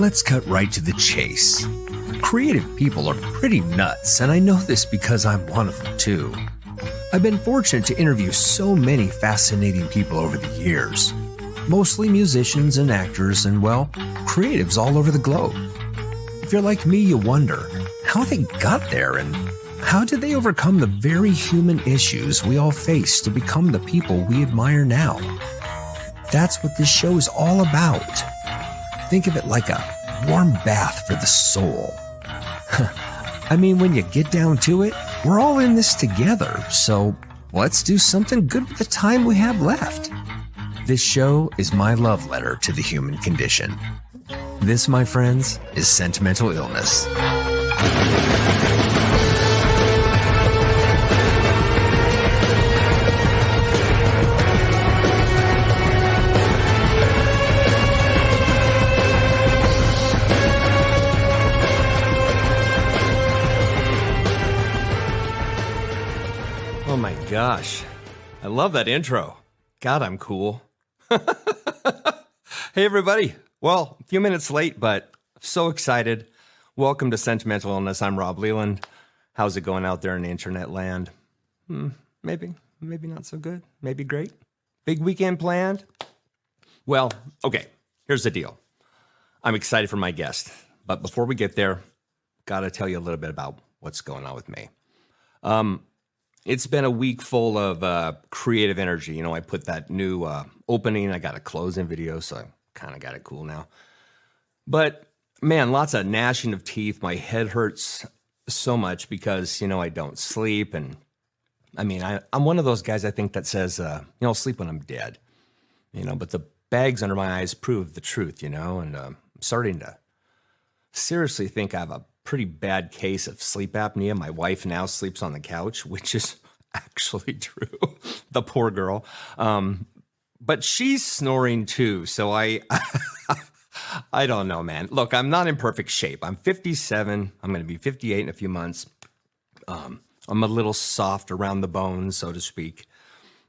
Let's cut right to the chase. Creative people are pretty nuts, and I know this because I'm one of them too. I've been fortunate to interview so many fascinating people over the years. Mostly musicians and actors and, well, creatives all over the globe. If you're like me, you wonder how they got there and how did they overcome the very human issues we all face to become the people we admire now? That's what this show is all about. Think of it like a warm bath for the soul. I mean, when you get down to it, we're all in this together, so let's do something good with the time we have left. This show is my love letter to the human condition. This, my friends, is Sentimental Illness. Oh my gosh, I love that intro. God, I'm cool. Hey everybody. Well, a few minutes late, but so excited. Welcome to Sentimental Illness. I'm Rob Leland. How's it going out there in the internet land? Maybe not so good. Maybe great. Big weekend planned? Well, okay, here's the deal. I'm excited for my guest, but before we get there, gotta tell you a little bit about what's going on with me. It's been a week full of creative energy. You know, I put that new opening. I got a closing video, so I kind of got it cool now. But, man, lots of gnashing of teeth. My head hurts so much because, you know, I don't sleep. And, I mean, I'm one of those guys, I think, that says, I'll sleep when I'm dead. You know, but the bags under my eyes prove the truth, you know. And I'm starting to seriously think I have a pretty bad case of sleep apnea. My wife now sleeps on the couch, which is actually true. The poor girl. But she's snoring too. So I don't know, man. Look, I'm not in perfect shape. I'm 57. I'm going to be 58 in a few months. I'm a little soft around the bones, so to speak.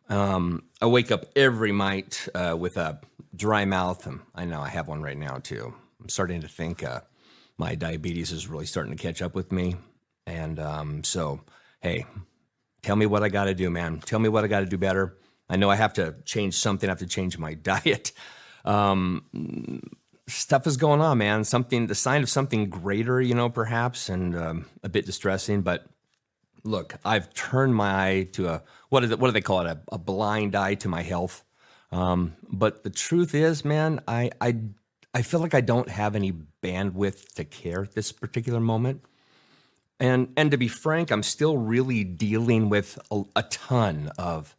I wake up every night with a dry mouth. And I know I have one right now too. I'm starting to think my diabetes is really starting to catch up with me. And so, hey, tell me what I got to do, man. Tell me what I got to do better. I know I have to change something. I have to change my diet. Stuff is going on, man. The sign of something greater, you know, perhaps, and a bit distressing. But look, I've turned my eye to what do they call it? A blind eye to my health. But the truth is, man, I feel like I don't have any bandwidth to care at this particular moment. And to be frank, I'm still really dealing with a ton of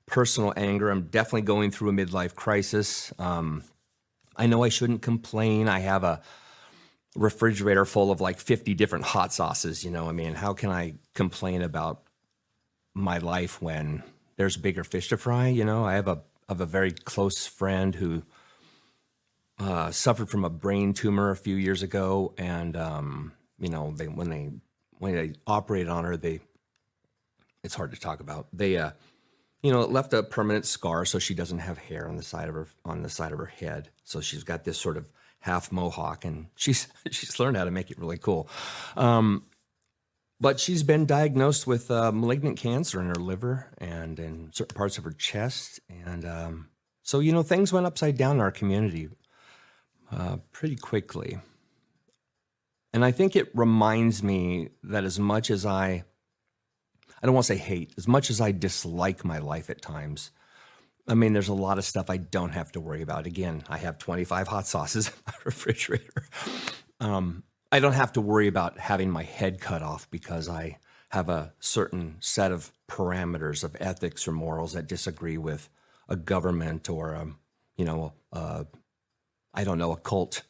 personal anger. I'm definitely going through a midlife crisis. I know I shouldn't complain. I have a refrigerator full of like 50 different hot sauces, you know. I mean, how can I complain about my life when there's bigger fish to fry? You know, I have a very close friend who suffered from a brain tumor a few years ago, and you know, when they operated on her, it's hard to talk about. You know, it left a permanent scar, so she doesn't have hair on the side of her head. So she's got this sort of half mohawk, and she's learned how to make it really cool. But she's been diagnosed with malignant cancer in her liver and in certain parts of her chest, and so you know, things went upside down in our community pretty quickly. And I think it reminds me that as much as I don't want to say hate, as much as I dislike my life at times, I mean, there's a lot of stuff I don't have to worry about. Again, I have 25 hot sauces in my refrigerator. I don't have to worry about having my head cut off because I have a certain set of parameters of ethics or morals that disagree with a government or, I don't know, a cult.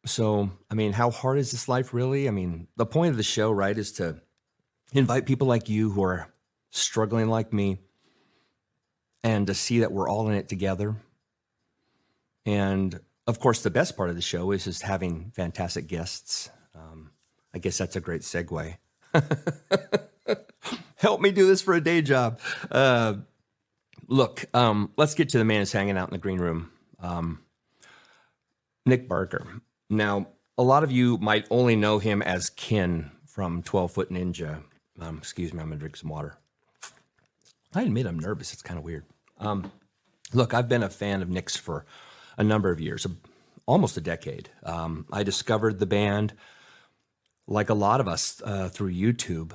So, I mean, how hard is this life really? I mean, the point of the show, right, is to invite people like you who are struggling like me and to see that we're all in it together. And, of course, the best part of the show is just having fantastic guests. I guess that's a great segue. Help me do this for a day job. Look, let's get to the man who's hanging out in the green room. Nik Barker. Now, a lot of you might only know him as Kin from 12 Foot Ninja. Excuse me, I'm going to drink some water. I admit I'm nervous. It's kind of weird. Look, I've been a fan of Nik's for a number of years, almost a decade. I discovered the band, like a lot of us, through YouTube.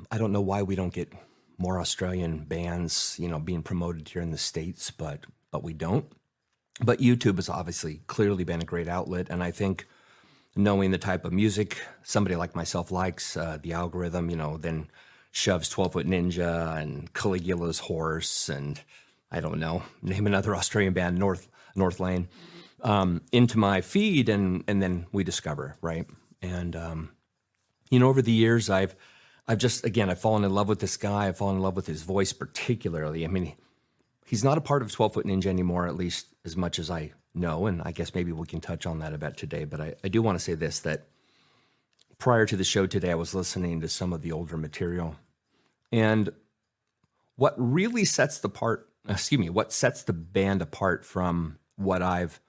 I don't know why we don't get more Australian bands, being promoted here in the States, but we don't. But YouTube has obviously clearly been a great outlet, and I think knowing the type of music somebody like myself likes, the algorithm, then shoves 12 Foot Ninja and Caligula's Horse and I don't know, name another Australian band, North Lane, into my feed, and then we discover, right? And over the years, I've fallen in love with this guy. I've fallen in love with his voice particularly. I mean, he's not a part of 12 Foot Ninja anymore, at least as much as I know, and I guess maybe we can touch on that a bit today. But I do want to say this, that prior to the show today, I was listening to some of the older material, and what really sets the band apart from what I've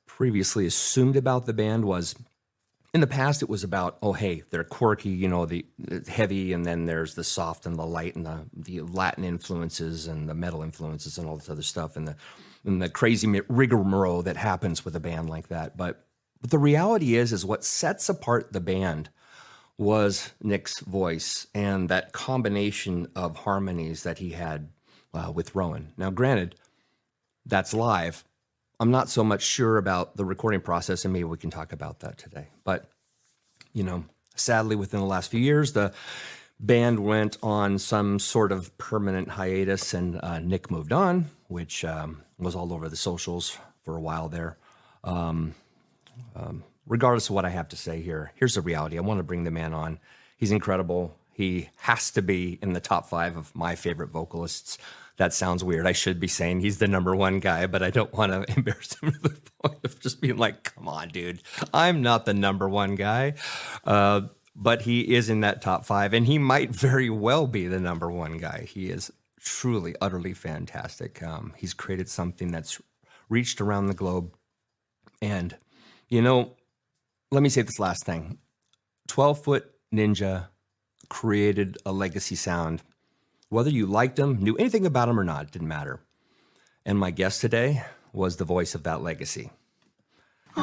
previously assumed about the band was, in the past, it was about, oh, hey, they're quirky, the heavy, and then there's the soft and the light and the Latin influences and the metal influences and all this other stuff and the crazy rigmarole that happens with a band like that. But the reality is what sets apart the band was Nik's voice and that combination of harmonies that he had with Rowan. Now, granted, that's live. I'm not so much sure about the recording process, and maybe we can talk about that today. But, sadly, within the last few years, the band went on some sort of permanent hiatus, and Nik moved on, which was all over the socials for a while there. Regardless of what I have to say here, here's the reality. I want to bring the man on. He's incredible. He has to be in the top 5 of my favorite vocalists. That sounds weird. I should be saying he's the number 1 guy, but I don't want to embarrass him to the point of just being like, come on, dude. I'm not the number 1 guy. But he is in that top 5, and he might very well be the number 1 guy. He is truly, utterly fantastic. He's created something that's reached around the globe. And, let me say this last thing. 12 Foot Ninja created a legacy sound. Whether you liked him, knew anything about him or not, it didn't matter. And my guest today was the voice of that legacy. So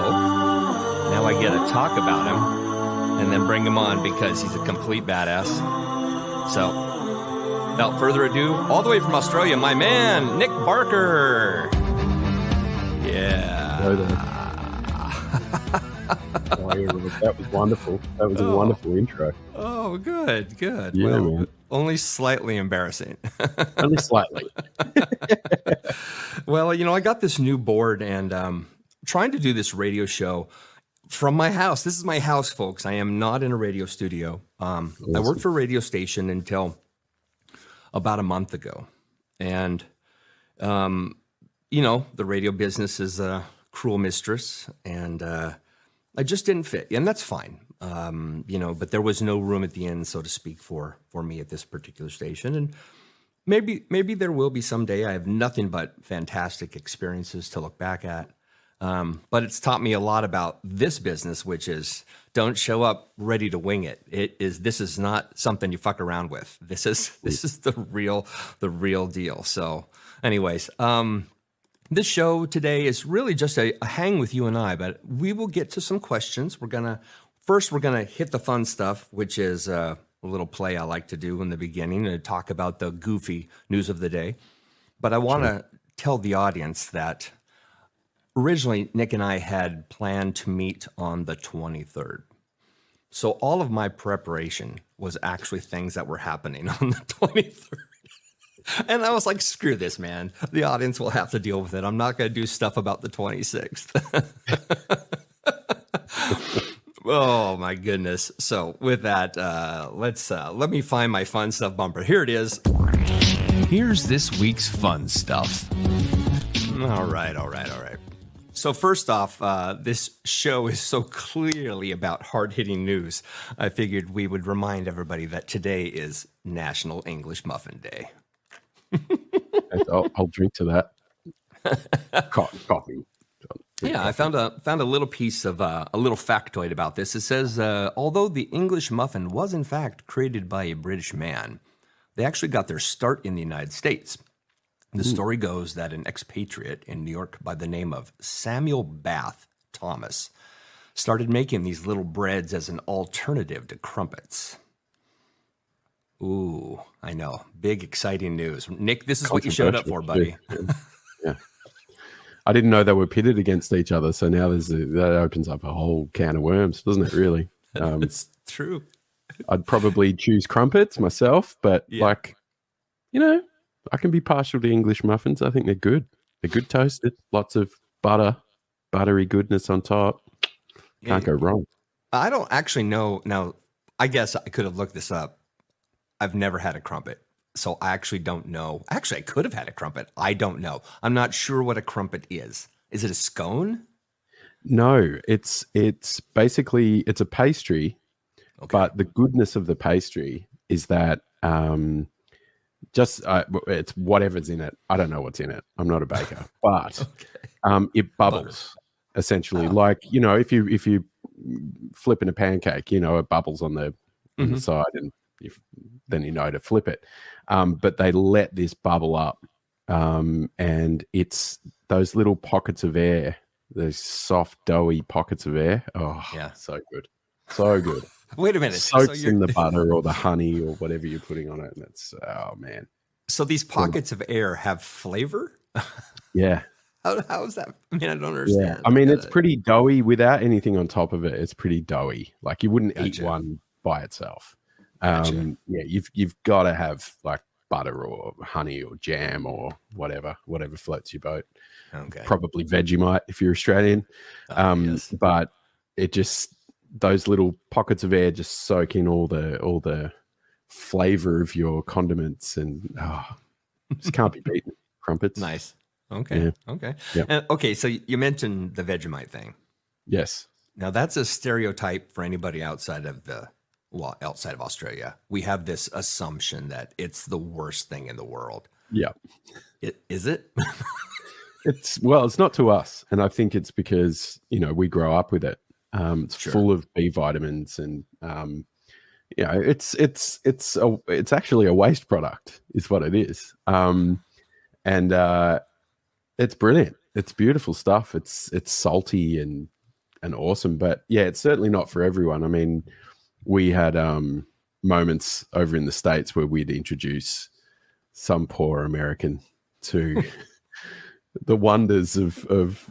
now I get to talk about him and then bring him on because he's a complete badass. So without further ado, all the way from Australia, my man, Nik Barker. Yeah. Hello there. That was wonderful. That was a wonderful intro. Oh, good. Yeah, Well, man. only slightly embarrassing. Only slightly. Well, I got this new board and trying to do this radio show from my house. This is my house, folks. I am not in a radio studio. Awesome. I worked for a radio station until about a month ago. And, the radio business is a cruel mistress, and I just didn't fit. And that's fine. But there was no room at the end, so to speak, for me at this particular station. And maybe there will be someday. I have nothing but fantastic experiences to look back at. But it's taught me a lot about this business, which is don't show up ready to wing it. This is not something you fuck around with. This is the real deal. So anyways, this show today is really just a hang with you and I, but we will get to some questions. We're gonna hit the fun stuff, which is a little play I like to do in the beginning and talk about the goofy news of the day. But I want to tell the audience that originally Nik and I had planned to meet on the 23rd. So all of my preparation was actually things that were happening on the 23rd. And I was like, screw this, man. The audience will have to deal with it. I'm not going to do stuff about the 26th. Oh, my goodness. So with that, let me find my fun stuff bumper. Here it is. Here's this week's fun stuff. All right. So first off, this show is so clearly about hard-hitting news. I figured we would remind everybody that today is National English Muffin Day. I'll drink to that. Coffee. Yeah, I found a little piece of a little factoid about this. It says, although the English muffin was in fact created by a British man, they actually got their start in the United States. The story goes that an expatriate in New York by the name of Samuel Bath Thomas started making these little breads as an alternative to crumpets. Ooh, I know. Big, exciting news. Nick, this is what you showed up for, buddy. Yeah. I didn't know they were pitted against each other, so now that opens up a whole can of worms, doesn't it, really? It's true. I'd probably choose crumpets myself, but I can be partial to English muffins. I think they're good. They're good toasted, lots of butter, buttery goodness on top. Can't go wrong. I don't actually know. Now, I guess I could have looked this up. I've never had a crumpet, so I actually don't know. Actually, I could have had a crumpet. I don't know. I'm not sure what a crumpet is. Is it a scone? No, it's basically it's a pastry, but the goodness of the pastry is that it's whatever's in it. I don't know what's in it. I'm not a baker, but it bubbles essentially. Like if you flip in a pancake, it bubbles on the side and. Then to flip it. But they let this bubble up. And it's those little pockets of air, those soft, doughy pockets of air. Oh, yeah. So good. So good. Wait a minute. Soaks in the butter or the honey or whatever you're putting on it. And it's, oh, man. So these pockets of air have flavor? Yeah. How is that? I mean, I don't understand. Yeah. I mean, it's pretty doughy without anything on top of it. It's pretty doughy. Like you wouldn't eat one by itself. Gotcha. You've got to have like butter or honey or jam or whatever floats your boat. Okay. Probably Vegemite if you're Australian. Yes. But it just those little pockets of air just soak in all the flavor of your condiments and just can't be beaten. Crumpets. Nice. Okay. Yeah. Okay. Yep. And, okay. So you mentioned the Vegemite thing. Yes. Now that's a stereotype for anybody outside of Australia. We have this assumption that it's the worst thing in the world. Yeah. Is it? It's not to us. And I think it's because, we grow up with it. It's full of B vitamins and, it's actually a waste product is what it is. And it's brilliant. It's beautiful stuff. It's salty and awesome, but yeah, it's certainly not for everyone. I mean, we had moments over in the States where we'd introduce some poor American to the wonders of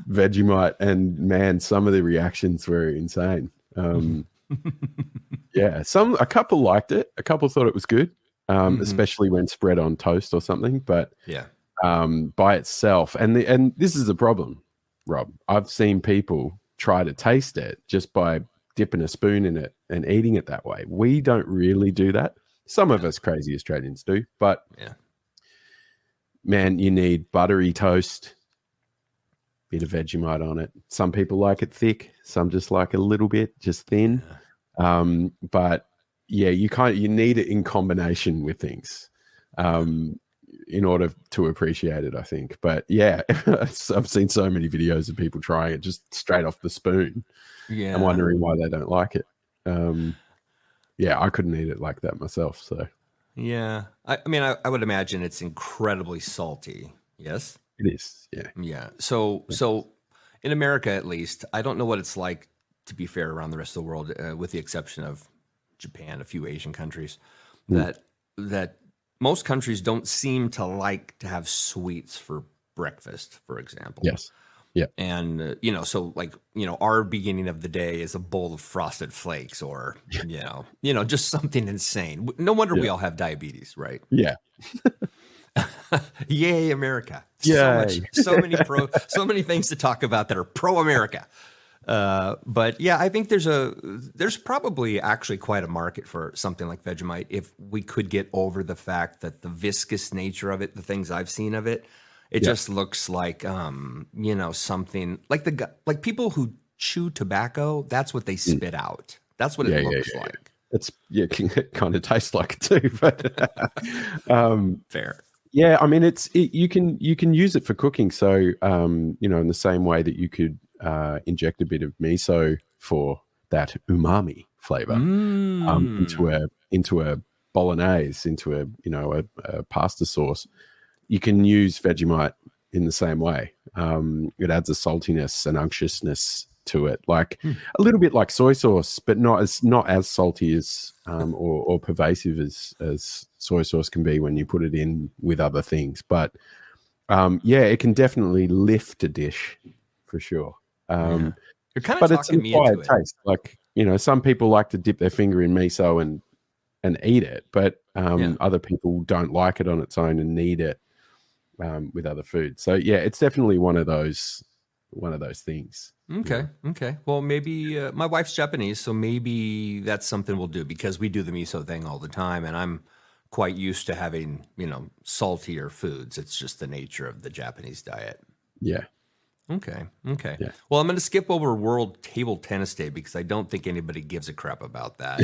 Vegemite, and man, some of the reactions were insane. A couple liked it. A couple thought it was good, especially when spread on toast or something. But by itself, and this is the problem, Rob. I've seen people try to taste it just by dipping a spoon in it and eating it that way. We don't really do that. Some of us crazy Australians do, but man, you need buttery toast, bit of Vegemite on it. Some people like it thick, some just like a little bit, just thin. But yeah, you need it in combination with things in order to appreciate it, I think. But yeah, I've seen so many videos of people trying it just straight off the spoon. Yeah, I'm wondering why they don't like it. I couldn't eat it like that myself. So yeah, I mean, I would imagine it's incredibly salty. Yes, it is. Yeah. So in America, at least, I don't know what it's like. To be fair, around the rest of the world, with the exception of Japan, a few Asian countries, that most countries don't seem to like to have sweets for breakfast, for example. Yes. Yeah. And, so our beginning of the day is a bowl of Frosted Flakes or, just something insane. No wonder we all have diabetes, right? Yeah. Yay, America. Yay. So many things to talk about that are pro-America. But yeah, I think there's probably actually quite a market for something like Vegemite if we could get over the fact that the viscous nature of it, the things I've seen of it, it just looks like, something like people who chew tobacco. That's what they spit out. That's what it looks like. It can kind of taste like it too, but fair. Yeah, I mean, you can use it for cooking. So, in the same way that you could inject a bit of miso for that umami flavor into a bolognese, into a pasta sauce. You can use Vegemite in the same way. It adds a saltiness and unctuousness to it, like a little bit like soy sauce, but not as salty as or pervasive as soy sauce can be when you put it in with other things. But it can definitely lift a dish for sure. You're kind of but it's an talking me into acquired it. taste. Like, some people like to dip their finger in miso and eat it, but other people don't like it on its own and need it with other food. So it's definitely one of those things. Okay. Well, maybe my wife's Japanese, so maybe that's something we'll do, because we do the miso thing all the time, and I'm quite used to having, saltier foods. It's just the nature of the Japanese diet. Yeah. Okay. Yeah. Well, I'm going to skip over World Table Tennis Day because I don't think anybody gives a crap about that.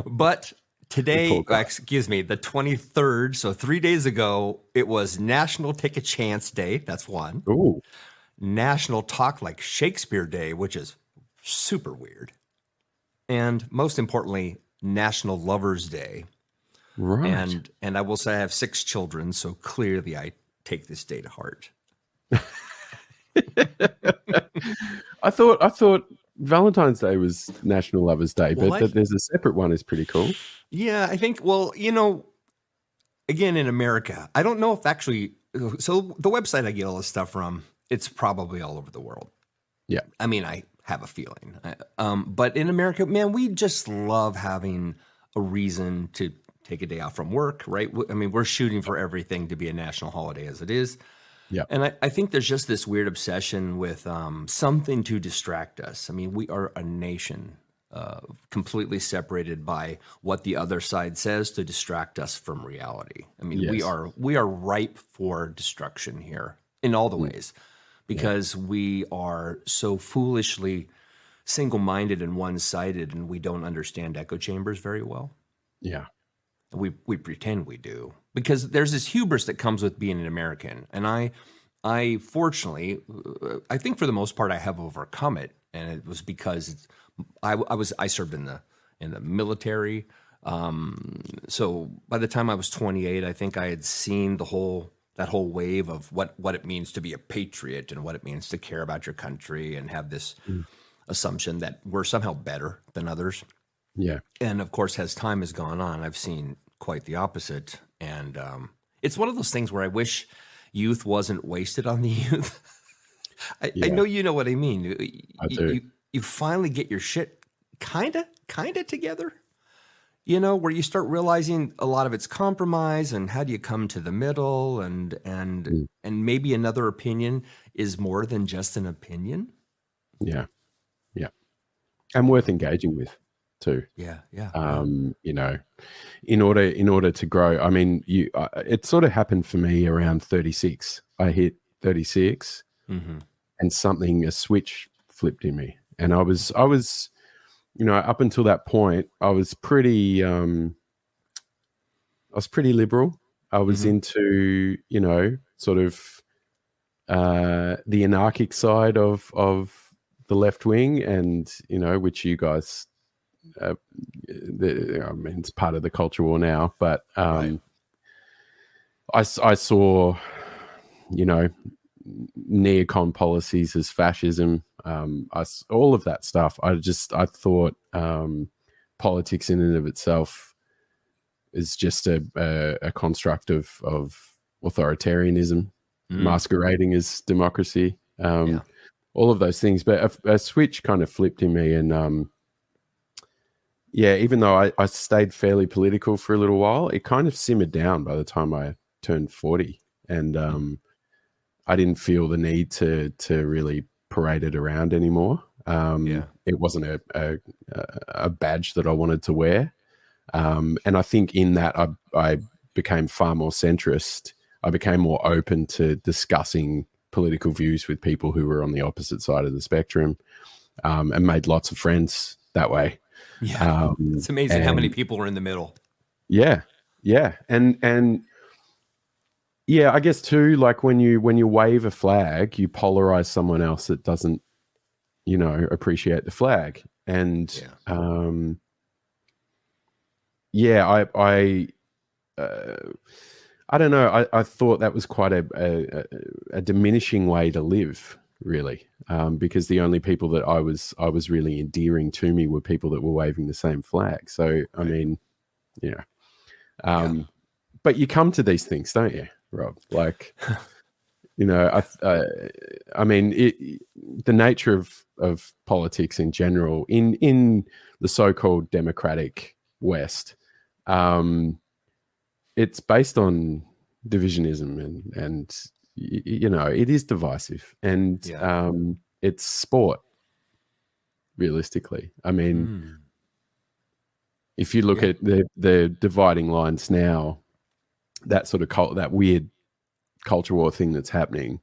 But today, the 23rd, so 3 days ago, it was National Take a Chance Day. That's one. Ooh. National Talk Like Shakespeare Day, which is super weird. And most importantly, National Lovers Day. Right. And I will say I have 6 children, so clearly I take this day to heart. I thought Valentine's Day was National Lovers Day, but that there's a separate one is pretty cool. Yeah, I think, again, in America, I don't know if actually, so the website I get all this stuff from, it's probably all over the world. Yeah. I mean, I have a feeling. But in America, man, we just love having a reason to take a day off from work, right? I mean, we're shooting for everything to be a national holiday as it is. Yeah. And I think there's just this weird obsession with something to distract us. I mean, we are a nation completely separated by what the other side says to distract us from reality. I mean, we are ripe for destruction here in all the ways, because we are so foolishly single-minded and one-sided, and we don't understand echo chambers very well. Yeah. We pretend we do, because there's this hubris that comes with being an American. And I fortunately, I think for the most part, I have overcome it. And it was because I served in the military. So by the time I was 28, I think I had seen that whole wave of what it means to be a patriot and what it means to care about your country and have this assumption that we're somehow better than others. Yeah. And of course, as time has gone on, I've seen quite the opposite. And it's one of those things where I wish youth wasn't wasted on the youth. I know you know what I mean. I do. You finally get your shit kind of together, where you start realizing a lot of it's compromise, and how do you come to the middle, and maybe another opinion is more than just an opinion. Yeah. Yeah. And worth engaging with too. Yeah. In order to grow, I mean, it sort of happened for me around 36. I hit 36 and a switch flipped in me. And I was, up until that point, I was pretty liberal. I was into, sort of the anarchic side of the left wing, and, which you guys, it's part of the culture war now, but right. I saw, neocon policies as fascism. All of that stuff. I thought politics in and of itself is just a construct of authoritarianism masquerading as democracy. All of those things. But a switch kind of flipped in me, and even though I stayed fairly political for a little while, it kind of simmered down by the time I turned 40, and I didn't feel the need to really parade it around anymore. It wasn't a badge that I wanted to wear, and I think in that I became far more centrist. I became more open to discussing political views with people who were on the opposite side of the spectrum, and made lots of friends that way. Yeah, it's amazing how many people are in the middle. Yeah, and Yeah, I guess too, like when you wave a flag, you polarize someone else that doesn't, appreciate the flag. And I don't know. I thought that was quite a diminishing way to live, really, because the only people that I was really endearing to me were people that were waving the same flag. So I mean, but you come to these things, don't you, Rob? Like, I mean, the nature of politics in general in the so-called democratic West, it's based on divisionism and it is divisive, and it's sport. Realistically, I mean, if you look at the dividing lines now, that sort of that weird culture war thing that's happening,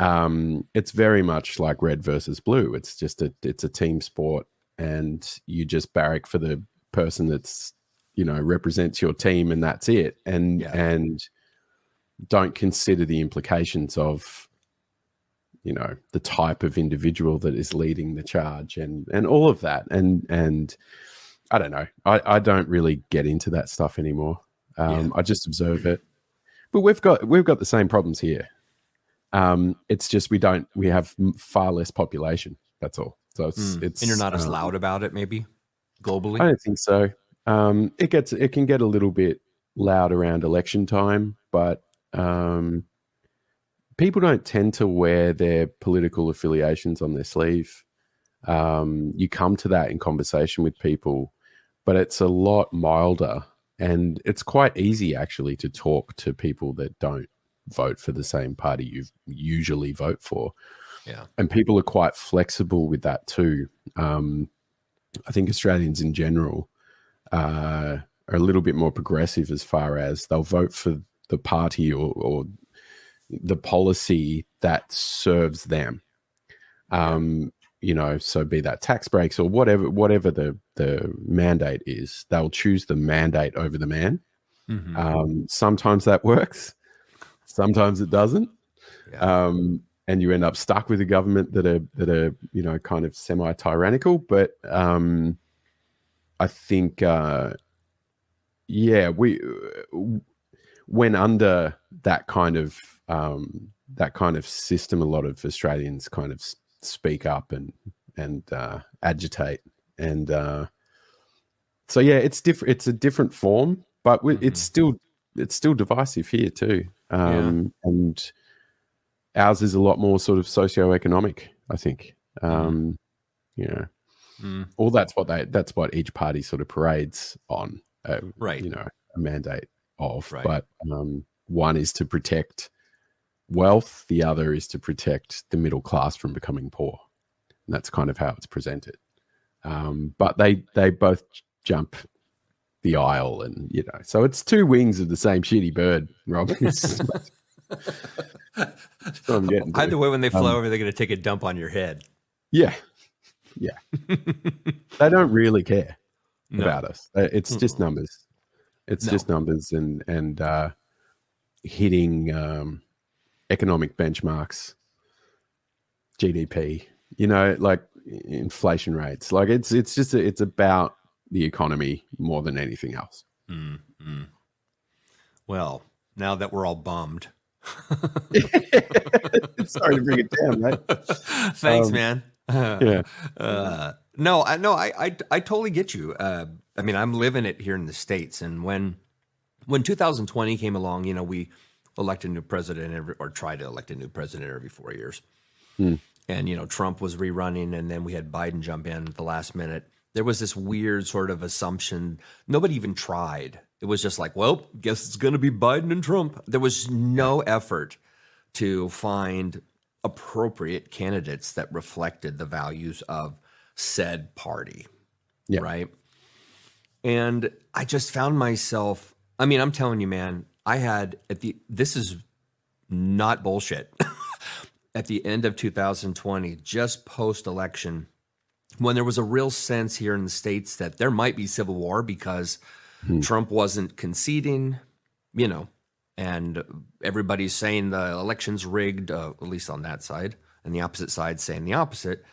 it's very much like red versus blue. It's just it's a team sport, and you just barrack for the person that's represents your team, and that's it, and don't consider the implications of the type of individual that is leading the charge and all of that, and I don't know, I don't really get into that stuff anymore. I just observe it. But we've got the same problems here. It's just we have far less population. That's all. So it's and you're not as loud about it, maybe globally. I don't think so. It can get a little bit loud around election time, but people don't tend to wear their political affiliations on their sleeve. You come to that in conversation with people, but it's a lot milder. And it's quite easy, actually, to talk to people that don't vote for the same party you usually vote for. Yeah. And people are quite flexible with that too. I think Australians in general are a little bit more progressive as far as they'll vote for the party or the policy that serves them. So be that tax breaks or whatever the mandate is, they'll choose the mandate over the man. Sometimes that works, sometimes it doesn't. And you end up stuck with a government that are kind of semi-tyrannical. But I think when under that kind of system, a lot of Australians kind of speak up and agitate, and so it's different. It's a different form, but it's still divisive here too. And ours is a lot more sort of socioeconomic, I think. Or that's what each party sort of parades on, right? A mandate of, right. But one is to protect wealth, the other is to protect the middle class from becoming poor. And that's kind of how it's presented. But they both jump the aisle, and so it's two wings of the same shitty bird, Rob. Either way, when they fly over, they're going to take a dump on your head. Yeah. They don't really care about us. It's just numbers. It's just numbers and hitting economic benchmarks, GDP, like inflation rates. Like it's about the economy more than anything else. Well, now that we're all bummed. Sorry to bring it down, mate. Thanks, man. No, I totally get you. I mean, I'm living it here in the States, and when 2020 came along, we elect a new president or try to elect a new president every 4 years. And, Trump was rerunning, and then we had Biden jump in at the last minute. There was this weird sort of assumption. Nobody even tried. It was just like, well, guess it's going to be Biden and Trump. There was no effort to find appropriate candidates that reflected the values of said party. Yeah. Right. And I just found myself, I mean, I'm telling you, man, this is not bullshit. At the end of 2020, just post-election, when there was a real sense here in the States that there might be civil war because Trump wasn't conceding, and everybody's saying the election's rigged, at least on that side, and the opposite side saying the opposite,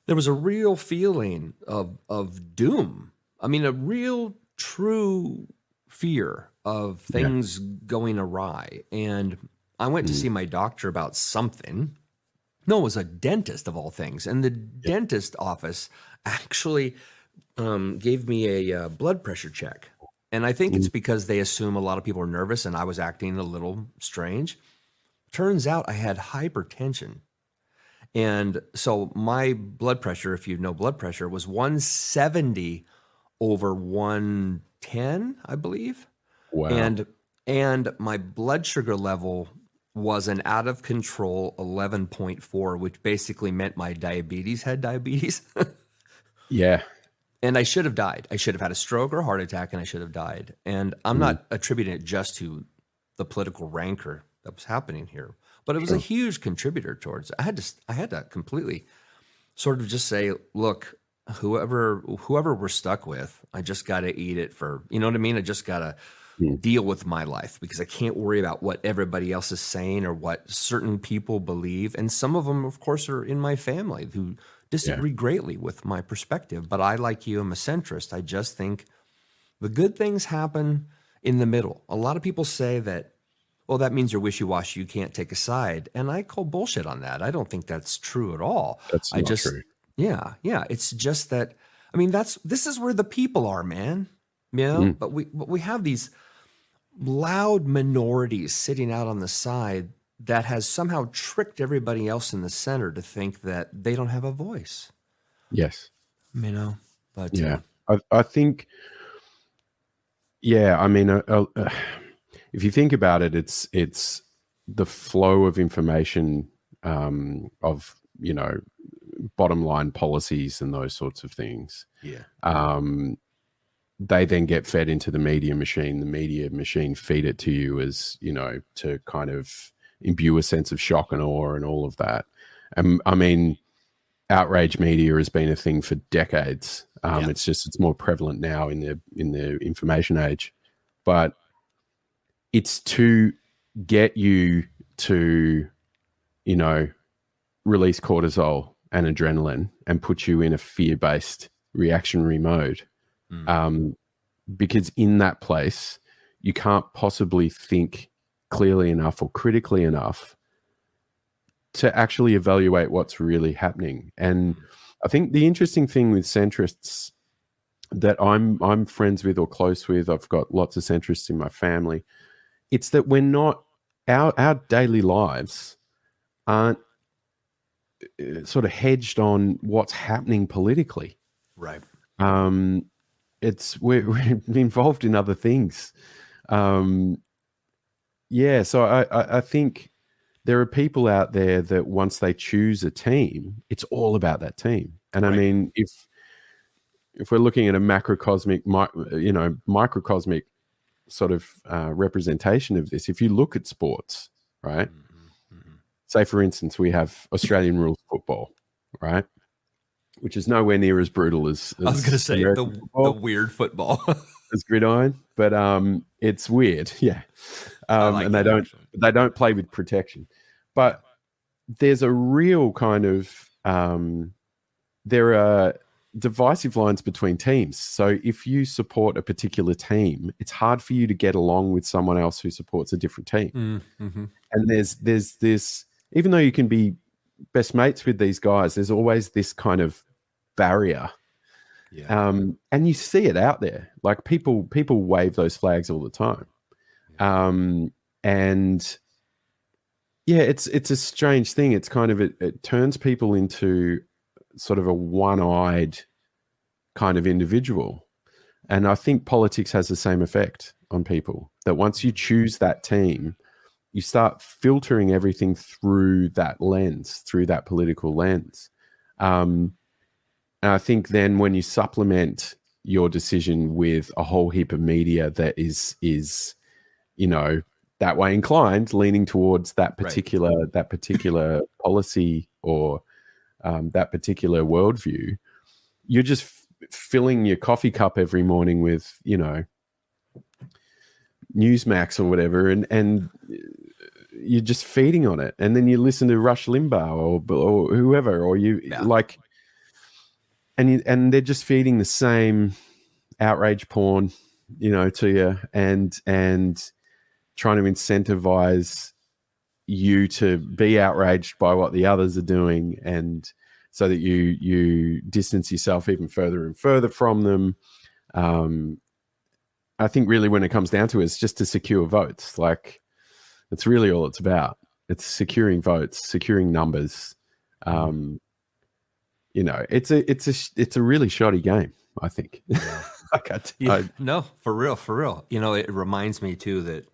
there was a real feeling of doom. I mean, a real true fear of things going awry. And I went to see my doctor about something. No, it was a dentist of all things. And the dentist office actually gave me a blood pressure check. And I think it's because they assume a lot of people are nervous and I was acting a little strange. Turns out I had hypertension. And so my blood pressure, if you know blood pressure, was 170 over 110, I believe. Wow. And my blood sugar level was an out of control 11.4, which basically meant my diabetes had diabetes. Yeah. And I should have died. I should have had a stroke or a heart attack, and I should have died. And I'm not attributing it just to the political rancor that was happening here, but it was a huge contributor towards it. I had to completely sort of just say, look, whoever we're stuck with, I just got to eat it for, you know what I mean? I just got to deal with my life because I can't worry about what everybody else is saying or what certain people believe. And some of them, of course, are in my family who disagree greatly with my perspective. But I, like you, am a centrist. I just think the good things happen in the middle. A lot of people say that, well, that means you're wishy-washy, you can't take a side. And I call bullshit on that. I don't think that's true at all. That's not true. Yeah. It's just that, I mean, this is where the people are, man. You know, but we have these loud minorities sitting out on the side that has somehow tricked everybody else in the center to think that they don't have a voice. Yes. You know, but yeah, I think, I mean, if you think about it, it's the flow of information of, you know, bottom line policies and those sorts of things. Yeah. They then get fed into the media machine. The media machine feed it to you as, you know, to kind of imbue a sense of shock and awe and all of that. I mean, outrage media has been a thing for decades. It's more prevalent now in the information age, but it's to get you to, you know, release cortisol and adrenaline and put you in a fear-based reactionary mode. Because in that place, you can't possibly think clearly enough or critically enough to actually evaluate what's really happening. And I think the interesting thing with centrists that I'm friends with or close with, I've got lots of centrists in my family, it's that we're not, our daily lives aren't sort of hedged on what's happening politically. Right. We're involved in other things. So I think there are people out there that once they choose a team, it's all about that team. And right. I mean, if we're looking at a microcosmic sort of representation of this, if you look at sports, right? Mm-hmm. Say, for instance, we have Australian rules football, right? Which is nowhere near as brutal as I was going to say the weird football, as gridiron, but it's weird, yeah. And they don't play with protection, but there's a real kind of there are divisive lines between teams. So if you support a particular team, it's hard for you to get along with someone else who supports a different team. Mm-hmm. And there's this, even though you can be best mates with these guys, there's always this kind of barrier. Yeah. And you see it out there. Like people wave those flags all the time. Yeah. And yeah, it's a strange thing. It's kind of, it turns people into sort of a one-eyed kind of individual. And I think politics has the same effect on people, that once you choose that team, you start filtering everything through that lens, through that political lens. And I think then when you supplement your decision with a whole heap of media that is, you know, that way inclined, leaning towards that particular right. that particular policy or that particular worldview, you're just filling your coffee cup every morning with, you know, Newsmax or whatever, and you're just feeding on it, and then you listen to Rush Limbaugh or whoever, or you like, and they're just feeding the same outrage porn, to you, and trying to incentivize you to be outraged by what the others are doing, and so that you distance yourself even further and further from them. I think really when it comes down to it, it's just to secure votes. Like, it's really all it's about. It's securing votes, securing numbers. It's a really shoddy game, I think. No, for real. It reminds me too that,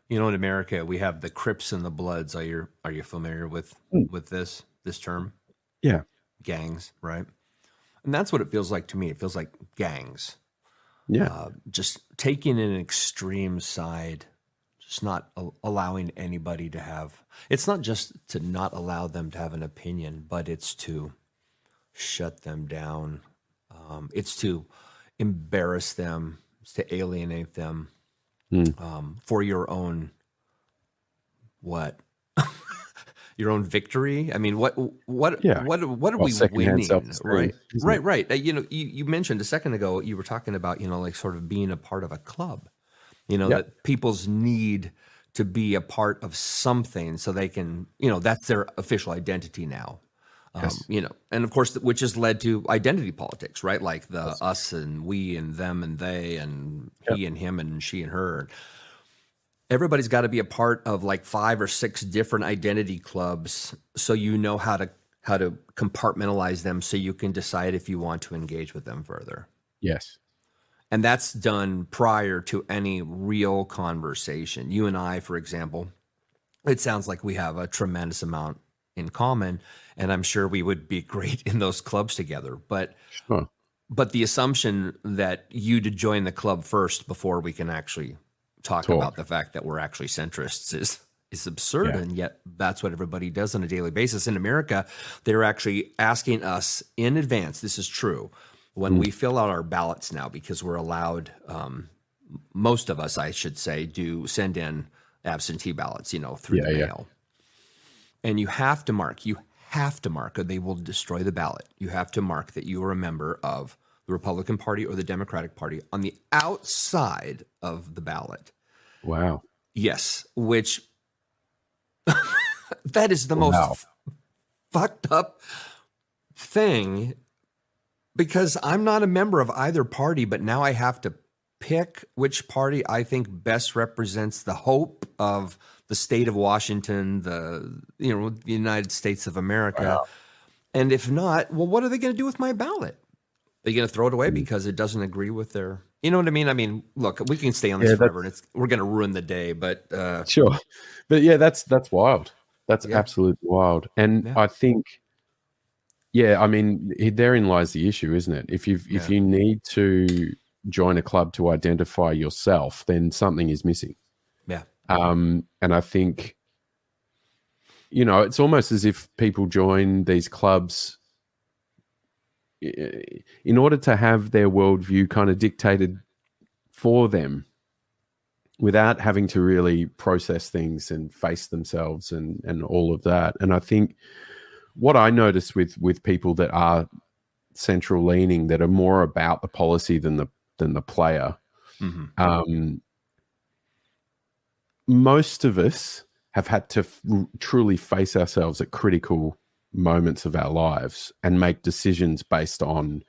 in America we have the Crips and the Bloods. Are you familiar with this term? Yeah. Gangs, right? And that's what it feels like to me. It feels like gangs. Yeah. Just taking an extreme side, just not allowing anybody to have, it's not just to not allow them to have an opinion, but it's to shut them down. It's to embarrass them. It's to alienate them for your own, your own victory. I mean, what are we winning? Right. You mentioned a second ago, you were talking about, like sort of being a part of a club, that people's need to be a part of something so they can, that's their official identity now. Yes. And of course, which has led to identity politics, right? Like the us and we and them and they and he and him and she and her. Everybody's got to be a part of like 5 or 6 different identity clubs, so you know how to compartmentalize them, so you can decide if you want to engage with them further. Yes. And that's done prior to any real conversation. You and I, for example, it sounds like we have a tremendous amount in common, and I'm sure we would be great in those clubs together. But the assumption that you to join the club first before we can actually talk about the fact that we're actually centrists is absurd. And yet that's what everybody does on a daily basis. In America, they're actually asking us in advance. This is true. When we fill out our ballots now, because we're allowed, most of us, I should say, do send in absentee ballots, through the mail. And you have to mark, or they will destroy the ballot. You have to mark that you are a member of the Republican Party or the Democratic Party on the outside of the ballot. Wow. Yes, which that is the most fucked up thing, because I'm not a member of either party, but now I have to pick which party I think best represents the hope of the state of Washington, the United States of America. Wow. And if not, well, what are they going to do with my ballot? Are you going to throw it away because it doesn't agree with their, you know what I mean? I mean, look, we can stay on this forever, and we're going to ruin the day, but sure. But yeah, that's wild. That's absolutely wild. And I think, I mean, therein lies the issue, isn't it? If you need to join a club to identify yourself, then something is missing. Yeah. And I think, it's almost as if people join these clubs in order to have their worldview kind of dictated for them, without having to really process things and face themselves and all of that. And I think what I notice with people that are central leaning, that are more about the policy than the player, most of us have had to truly face ourselves at critical moments of our lives and make decisions based on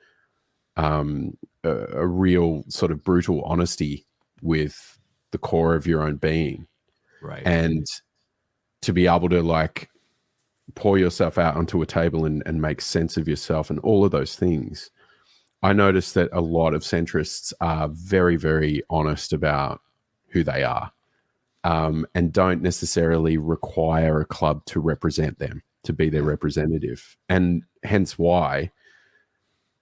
a real sort of brutal honesty with the core of your own being. Right. And to be able to like pour yourself out onto a table and make sense of yourself and all of those things. I noticed that a lot of centrists are very, very honest about who they are, and don't necessarily require a club to represent them, to be their representative. And hence why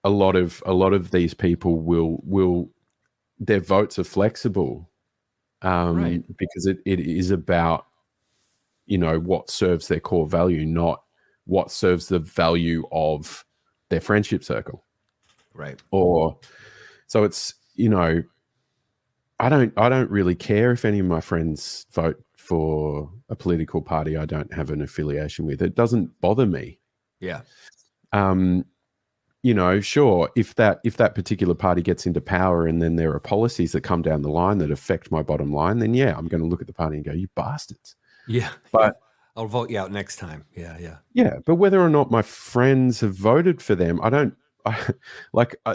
a lot of these people will their votes are flexible, because it is about, what serves their core value, not what serves the value of their friendship circle. Right. Or so it's, I don't really care if any of my friends vote for a political party I don't have an affiliation with. It doesn't bother me. Yeah. You know, sure, if that particular party gets into power and then there are policies that come down the line that affect my bottom line, then yeah, I'm going to look at the party and go, you bastards. Yeah. But I'll vote you out next time. Yeah. Yeah. yeah, but whether or not my friends have voted for them,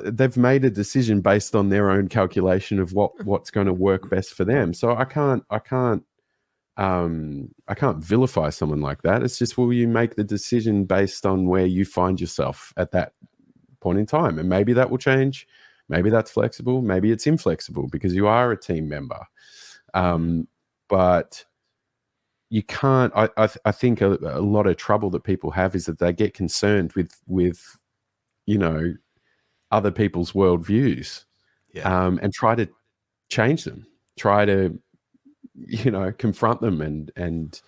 they've made a decision based on their own calculation of what's going to work best for them. So I can't vilify someone like that. It's just, will you make the decision based on where you find yourself at that point in time? And maybe that will change. Maybe that's flexible. Maybe it's inflexible because you are a team member. But you can't. I think a lot of trouble that people have is that they get concerned with you know, other people's worldviews, and try to change them. Try to, you know, confront them, and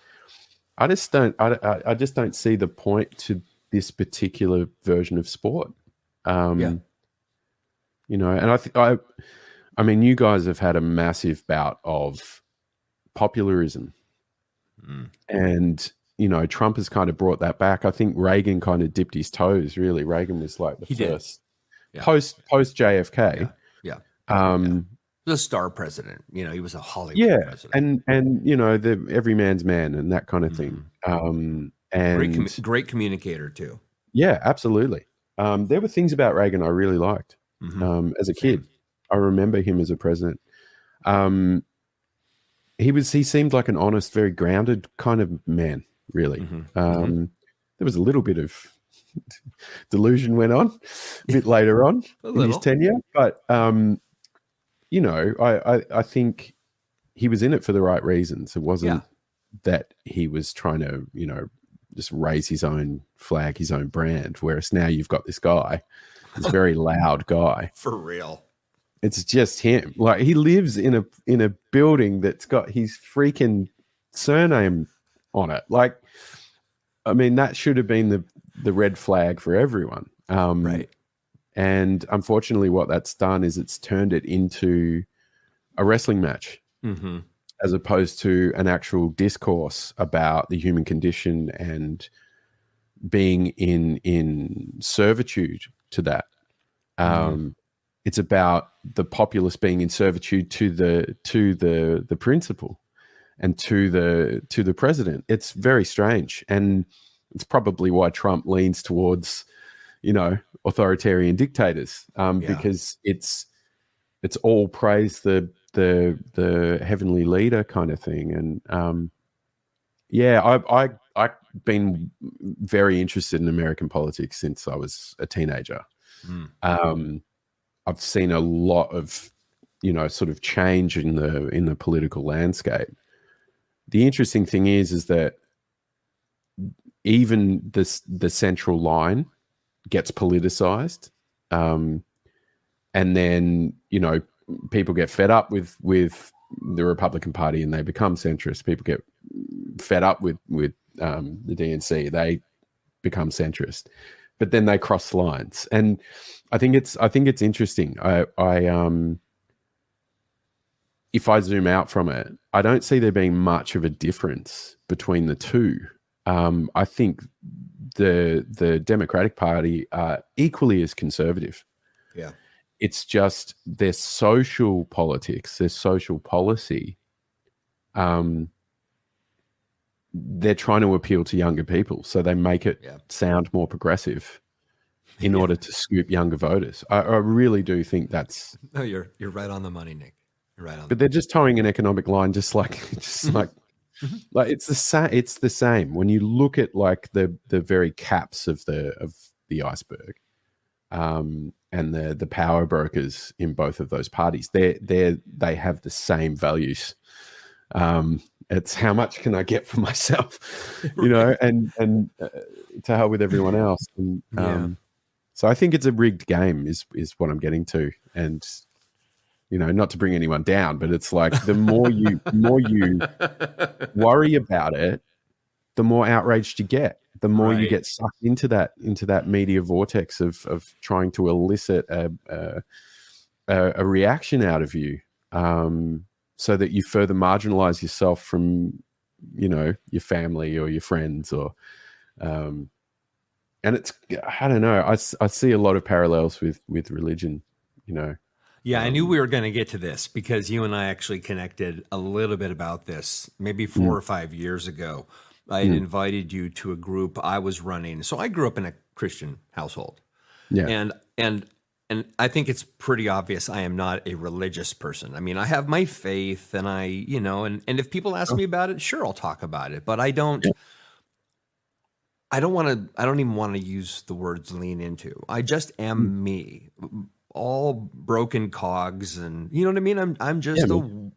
I just don't see the point to this particular version of sport. You know, and I mean, you guys have had a massive bout of popularism, and you know, Trump has kind of brought that back. I think Reagan kind of dipped his toes. Really, Reagan was like the first post JFK. The star president. You know, he was a Hollywood president. and you know, the every man's man and that kind of thing. And great communicator too. Yeah, absolutely. There were things about Reagan I really liked as a kid. I remember him as a president. He seemed like an honest, very grounded kind of man, really. There was a little bit of delusion went on a bit later on in his tenure, but you know, I think he was in it for the right reasons. It wasn't that he was trying to, you know, just raise his own flag, his own brand. Whereas now you've got this guy, this very loud guy. For real. It's just him. Like, he lives in a building that's got his freaking surname on it. Like, I mean, that should have been the red flag for everyone. Right. And unfortunately, what that's done is it's turned it into a wrestling match, as opposed to an actual discourse about the human condition and being in servitude to that. It's about the populace being in servitude to the principle and to the president. It's very strange, and it's probably why Trump leans towards, you know, authoritarian dictators, because it's all praise the heavenly leader kind of thing. And I've been very interested in American politics since I was a teenager. I've seen a lot of, you know, sort of change in the political landscape. The interesting thing is that even the central line gets politicized, and then, you know, people get fed up with the Republican Party and they become centrist. People get fed up with the DNC, they become centrist, but then they cross lines. And I think it's interesting. If I zoom out from it, I don't see there being much of a difference between the two. I think the Democratic Party are equally as conservative. Yeah. It's just their social politics, their social policy. They're trying to appeal to younger people, so they make it sound more progressive in order to scoop younger voters. I really do think that's. No, you're right on the money, Nick. You're right on. But they're just towing an economic line, just like like it's the same when you look at like the very caps of the iceberg, and the power brokers in both of those parties. They have the same values. It's how much can I get for myself, you know, and to hell with everyone else. And so I think it's a rigged game is what I'm getting to. And, you know, not to bring anyone down, but it's like the more you worry about it, the more outraged you get, the more you get sucked into that media vortex of trying to elicit a reaction out of you. so that you further marginalize yourself from, your family or your friends, or, and it's, I don't know. I see a lot of parallels with religion, Yeah, I knew we were going to get to this because you and I actually connected a little bit about this maybe 4 or 5 years ago. I had invited you to a group I was running. So I grew up in a Christian household. Yeah. And I think it's pretty obvious I am not a religious person. I mean, I have my faith and and if people ask me about it, sure, I'll talk about it, but I don't even want to use the words lean into. I just am me. All broken cogs, and you know what I mean? I'm just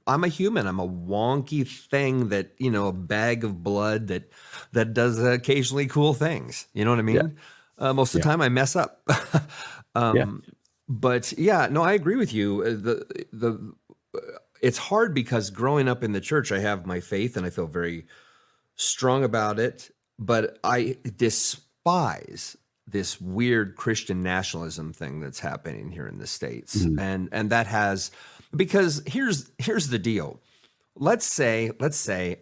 I'm a human. I'm a wonky thing that, a bag of blood that does occasionally cool things. You know what I mean? Yeah. Most of the time I mess up. But yeah, no, I agree with you. It's hard because growing up in the church, I have my faith and I feel very strong about it, but I despise this weird Christian nationalism thing that's happening here in the States. And that has, because here's the deal. Let's say,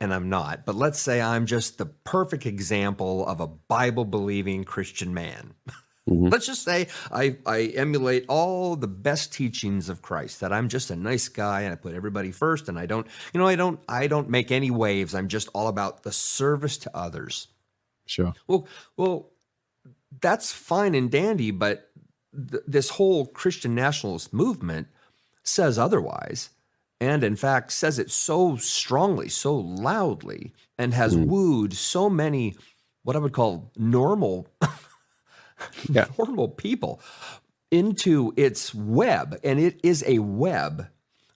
and I'm not, but let's say I'm just the perfect example of a Bible believing Christian man. Let's just say I emulate all the best teachings of Christ, that I'm just a nice guy and I put everybody first, and I don't make any waves. I'm just all about the service to others. Sure. Well, that's fine and dandy, but this whole Christian nationalist movement says otherwise, and in fact says it so strongly, so loudly, and has wooed so many what I would call normal people into its web. And it is a web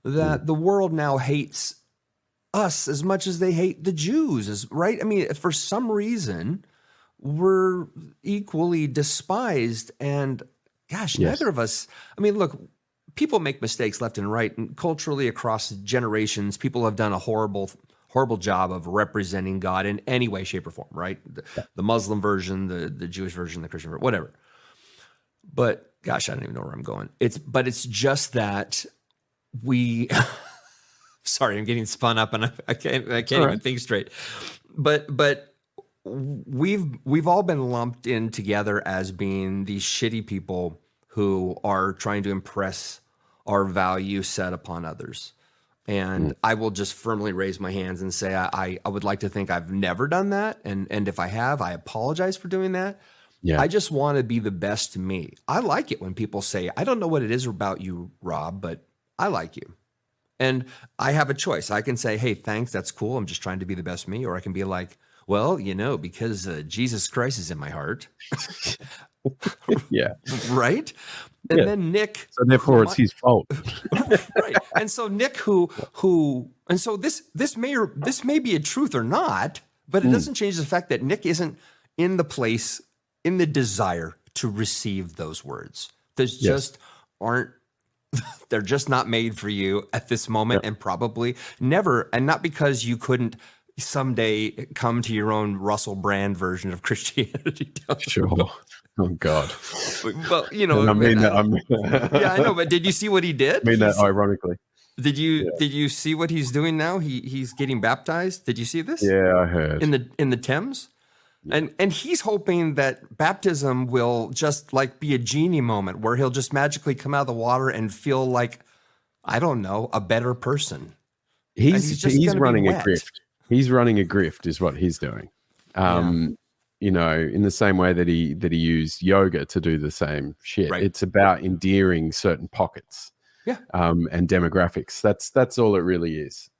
that the world now hates us as much as they hate the Jews, right? I mean, for some reason, we're equally despised. And gosh, neither of us, I mean, look, people make mistakes left and right, and culturally across generations, people have done a horrible job of representing God in any way, shape, or form, right? The Muslim version, the Jewish version, the Christian version, whatever. But gosh, I don't even know where I'm going. It's just that we, sorry, I'm getting spun up and I can't even think straight. But we've all been lumped in together as being these shitty people who are trying to impress our value set upon others. And I will just firmly raise my hands and say, I would like to think I've never done that. And if I have, I apologize for doing that. Yeah. I just want to be the best me. I like it when people say, I don't know what it is about you, Rob, but I like you. And I have a choice. I can say, hey, thanks, that's cool. I'm just trying to be the best me. Or I can be like, well, because Jesus Christ is in my heart. Yeah. Right? And then Nik. So therefore it's his fault. Right. And so Nik and so this may be a truth or not, but it doesn't change the fact that Nik isn't in the place, in the desire to receive those words. There's just they're just not made for you at this moment, and probably never. And not because you couldn't someday come to your own Russell Brand version of Christianity. Sure. Oh God. Well, I mean that. Yeah, I know. But did you see what he did? I mean that ironically. Did you see what he's doing now? He's getting baptized. Did you see this? Yeah, I heard. In the Thames. And he's hoping that baptism will just like be a genie moment where he'll just magically come out of the water and feel like, I don't know, a better person. He's running a grift. He's running a grift is what he's doing. In the same way that he used yoga to do the same shit. Right. It's about endearing certain pockets. Yeah. And demographics. That's all it really is.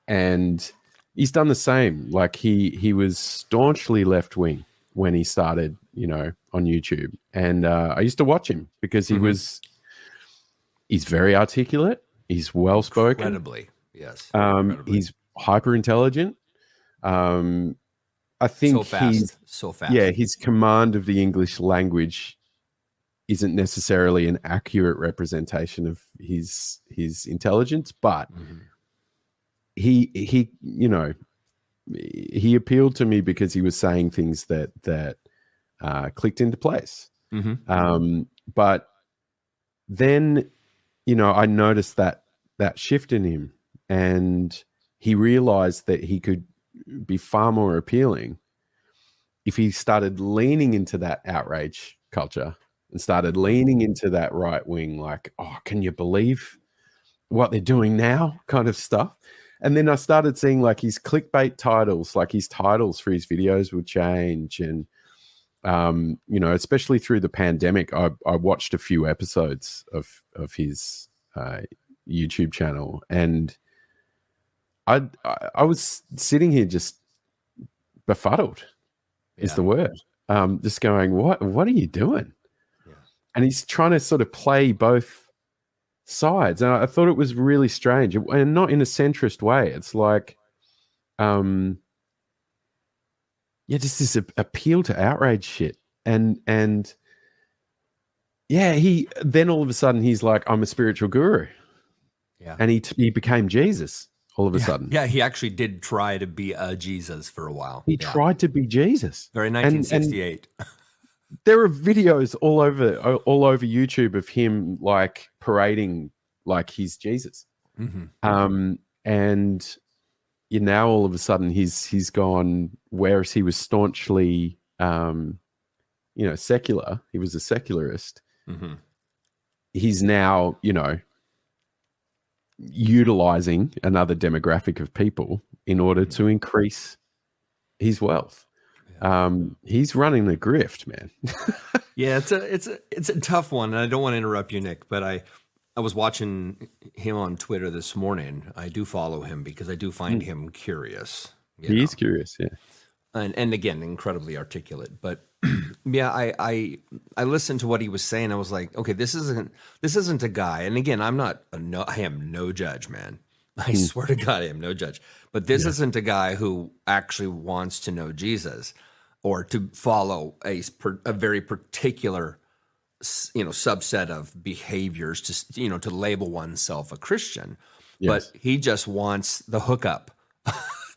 And he's done the same. Like he was staunchly left wing when he started, on YouTube. And I used to watch him because he's very articulate. He's well spoken. Incredibly, yes. Incredibly. He's hyper intelligent. I think so fast. Yeah, his command of the English language isn't necessarily an accurate representation of his intelligence, but he appealed to me because he was saying things that clicked into place. But then, I noticed that that shift in him, and he realized that he could be far more appealing if he started leaning into that outrage culture and started leaning into that right wing, like, oh, can you believe what they're doing now kind of stuff. And then I started seeing like his clickbait titles, like his titles for his videos would change. And, you know, especially through the pandemic, I watched a few episodes of his YouTube channel, and I was sitting here just befuddled is the word. Just going, what are you doing? Yeah. And he's trying to sort of play both sides. And I thought it was really strange, and not in a centrist way. It's like, just this appeal to outrage shit. And yeah, he then all of a sudden he's like, I'm a spiritual guru. Yeah. And he became Jesus all of a sudden. Yeah, he actually did try to be a Jesus for a while. He tried to be Jesus. Very 1968. And there are videos all over YouTube of him like parading like he's Jesus. Mm-hmm. And you now all of a sudden he's gone, whereas he was staunchly secular. He was a secularist. Mm-hmm. He's now, utilizing another demographic of people in order to increase his wealth. He's running the grift, man. Yeah, it's a tough one, and I don't want to interrupt you, Nick, but I was watching him on Twitter this morning. I do follow him because I do find him curious. He is curious, yeah. And again, incredibly articulate. But yeah, I listened to what he was saying. I was like, okay, this isn't a guy. And again, I am no judge, man. I swear to God, I am no judge. But this isn't a guy who actually wants to know Jesus or to follow a very particular, subset of behaviors to label oneself a Christian. Yes. But he just wants the hookup.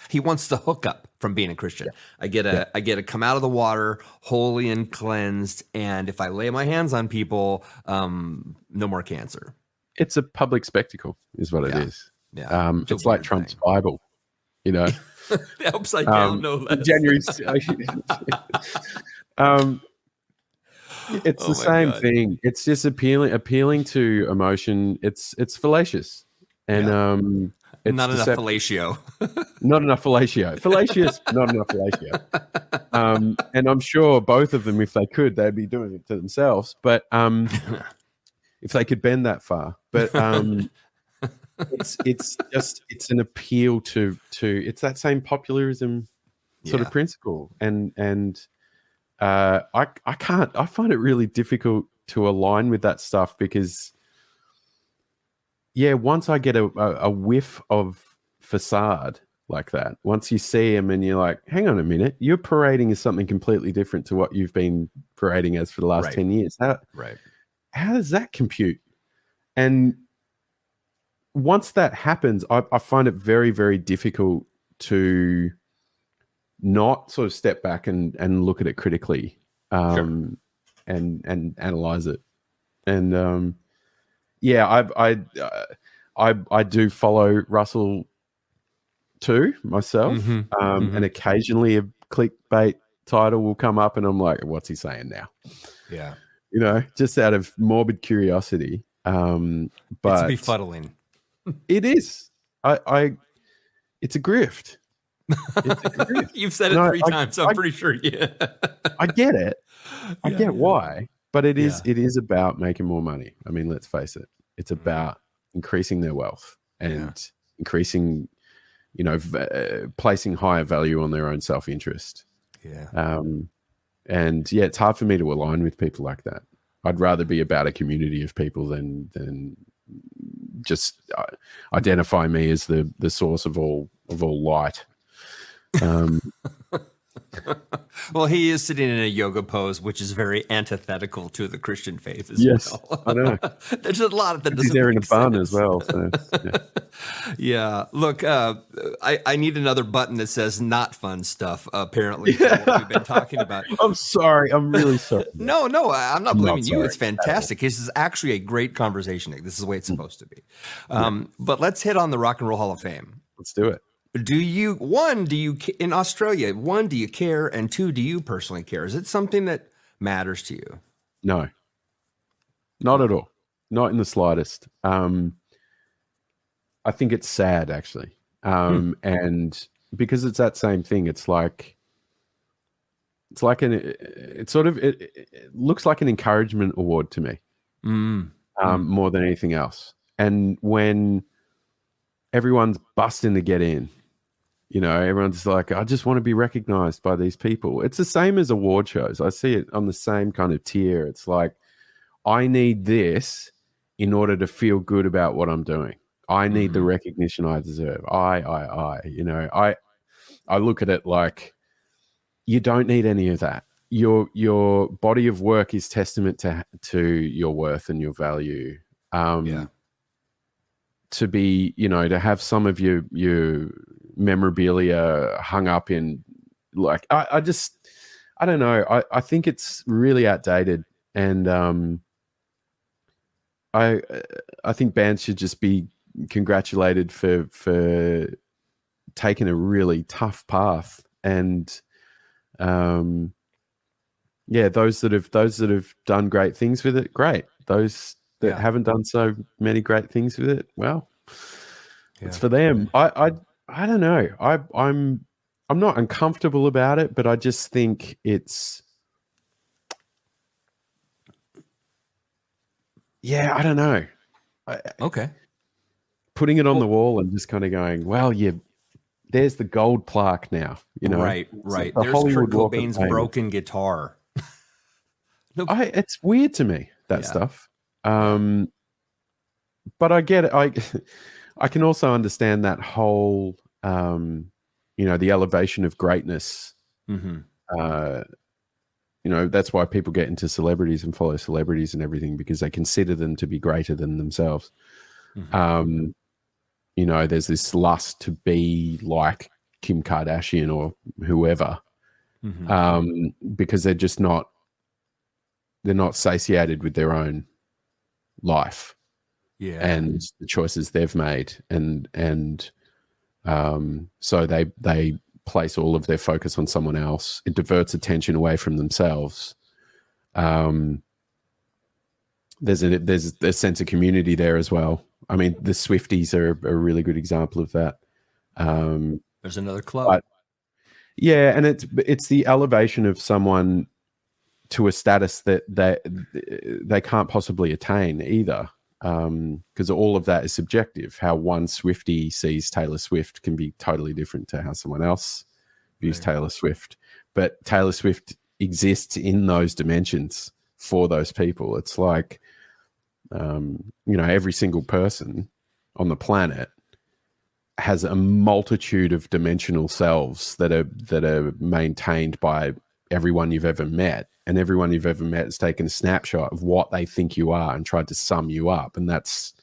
He wants the hookup from being a Christian. I get to come out of the water holy and cleansed, and if I lay my hands on people, no more cancer. It's a public spectacle, is what it is. Yeah, it's like Trump's thing. Bible, upside down, no less. January. It's the same thing. It's just appealing to emotion. It's fallacious, and it's not enough fellatio. Not enough fellatio. Fallacious, not enough fellatio. And I'm sure both of them, if they could, they'd be doing it to themselves. But if they could bend that far, but it's an appeal to it's that same popularism sort of principle, and I find it really difficult to align with that stuff because. Yeah, once I get a whiff of facade like that, once you see him and you're like, hang on a minute, you're parading as something completely different to what you've been parading as for the last 10 years. How does that compute? And once that happens, I find it very, very difficult to not sort of step back and look at it critically and analyze it. And I do follow Russell too myself, and occasionally a clickbait title will come up, and I'm like, "What's he saying now?" Yeah, just out of morbid curiosity. But it's befuddling. It is. It's a grift. It's a grift. You've said it 3 times, so I'm pretty sure. Yeah, I get it. I get why. But it is about making more money. I mean, let's face it. It's about increasing their wealth and increasing, placing higher value on their own self-interest. Yeah. It's hard for me to align with people like that. I'd rather be about a community of people than just identify me as the source of all light. Well, he is sitting in a yoga pose, which is very antithetical to the Christian faith as Yes, well. I know. There's a lot that He's doesn't there in a make bun sense. as well. So, yeah. Yeah. Look, I need another button that says "not fun stuff." Apparently, for what we've been talking about. I'm sorry. I'm really sorry. No, I'm not I'm blaming not you. sorry It's fantastic. This is actually a great conversation. This is the way it's supposed to be. But let's hit on the Rock and Roll Hall of Fame. Let's do it. Do you in Australia? One, do you care? And two, do you personally care? Is it something that matters to you? No, not at all. Not in the slightest. I think it's sad, actually. And because it's that same thing, it looks like an encouragement award to me, more than anything else. And when everyone's busting to get in, everyone's like, I just want to be recognized by these people. It's the same as award shows. I see it on the same kind of tier. It's like, I need this in order to feel good about what I'm doing. I need the recognition I deserve. I look at it like, you don't need any of that. Your body of work is testament to your worth and your value. To be, to have some of your memorabilia hung up in, like, I don't know. I think it's really outdated, and I think bands should just be congratulated for taking a really tough path, and those that have done great things with it, great. Those that haven't done so many great things with it, well, it's for them. I don't know. I'm not uncomfortable about it, but I just think it's, I don't know. Okay. Putting it on the wall and just kind of going, well, there's the gold plaque now, Right. The There's Hollywood Kurt Walk of Cobain's Fame. broken guitar. It's weird to me, that stuff. But I get it. I can also understand that whole, the elevation of greatness. That's why people get into celebrities and follow celebrities and everything, because they consider them to be greater than themselves. There's this lust to be like Kim Kardashian or whoever, because they're just not satiated with their own life and the choices they've made, and so they place all of their focus on someone else. It diverts attention away from themselves. There's a sense of community there as well. I mean, the Swifties are a really good example of that. There's another club. And it's the elevation of someone to a status that they can't possibly attain either, because all of that is subjective. How one Swiftie sees Taylor Swift can be totally different to how someone else views Taylor Swift. But Taylor Swift exists in those dimensions for those people. It's like, every single person on the planet has a multitude of dimensional selves that are maintained by everyone you've ever met, and everyone you've ever met has taken a snapshot of what they think you are and tried to sum you up, and that's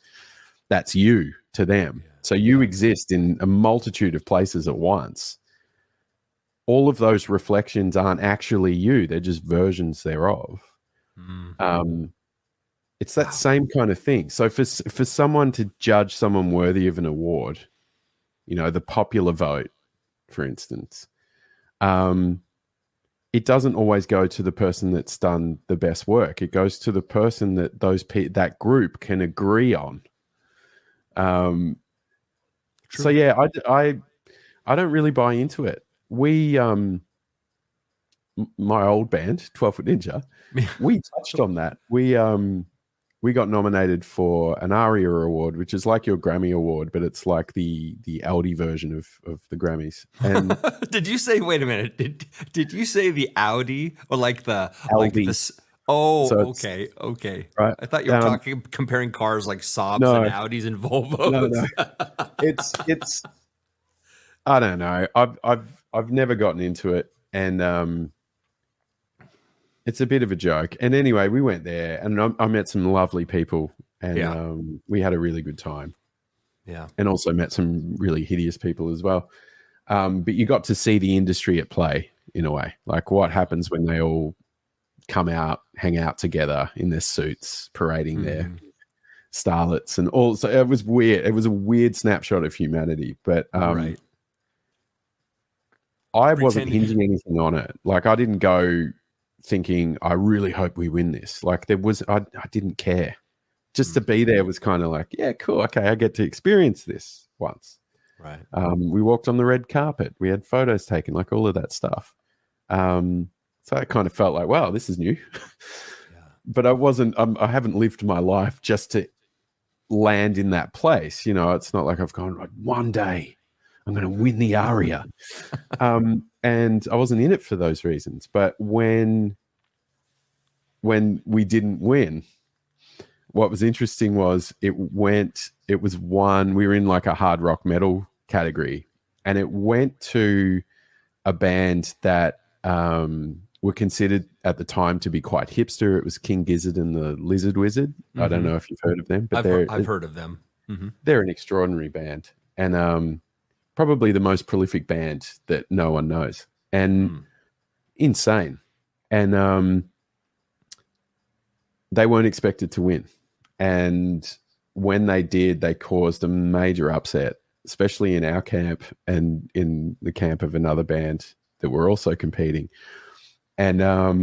you to them. So you exist in a multitude of places at once. All of those reflections aren't actually you; they're just versions thereof. It's that same kind of thing. So for someone to judge someone worthy of an award, the popular vote, for instance, it doesn't always go to the person that's done the best work. It goes to the person that that group can agree on. So I don't really buy into it. We, my old band, 12 Foot Ninja, we touched on that. We got nominated for an ARIA award, which is like your Grammy award, but it's like the Audi version of the Grammys. And Did you say? Wait a minute. Did you say the Audi or like the Aldi. like this? Oh, So okay. right. I thought you were comparing cars like Saabs and Audis and Volvos. No. It's I don't know. I've never gotten into it. And it's a bit of a joke. And anyway, we went there, and I met some lovely people, and we had a really good time. Yeah. And also met some really hideous people as well. But you got to see the industry at play in a way, like what happens when they all come out, hang out together in their suits, parading their starlets and all. So it was weird. It was a weird snapshot of humanity, but Right. I wasn't hinging anything on it. Like I didn't go thinking, I really hope we win this. Like I didn't care. Just to be there was kind of like, yeah, cool. Okay, I get to experience this once. Right. We walked on the red carpet. We had photos taken, like all of that stuff. So I kind of felt like, wow, this is new. But I haven't lived my life just to land in that place. You know, it's not like I've gone, one day I'm going to win the aria. And I wasn't in it for those reasons. But when we didn't win, what was interesting was we were in like a hard rock metal category, and it went to a band that were considered at the time to be quite hipster. It was King Gizzard and the Lizard Wizard. I don't know if you've heard of them, but I've heard of them. They're an extraordinary band, and probably the most prolific band that no one knows, and insane. And they weren't expected to win. And when they did, they caused a major upset, especially in our camp and in the camp of another band that were also competing. And I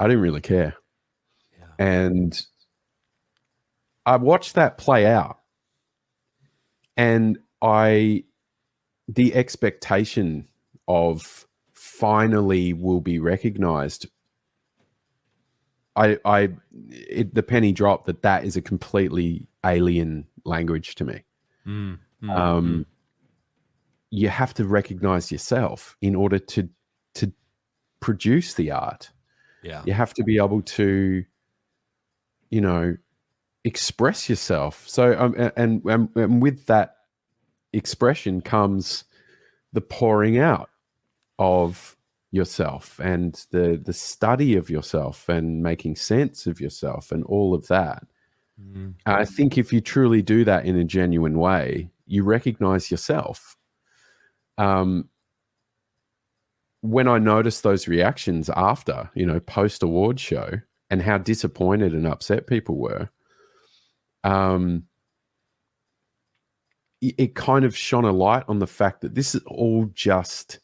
didn't really care. Yeah. And I watched that play out. And the expectation of finally will be recognized, the penny dropped that is a completely alien language to me. You have to recognize yourself in order to produce the art. Yeah. You have to be able to, you know, express yourself. So, and with that expression comes the pouring out of yourself and the study of yourself and making sense of yourself and all of that. I think if you truly do that in a genuine way, you recognize yourself. When I noticed those reactions after, you know, post award show, and how disappointed and upset people were, it kind of shone a light on the fact that this is all just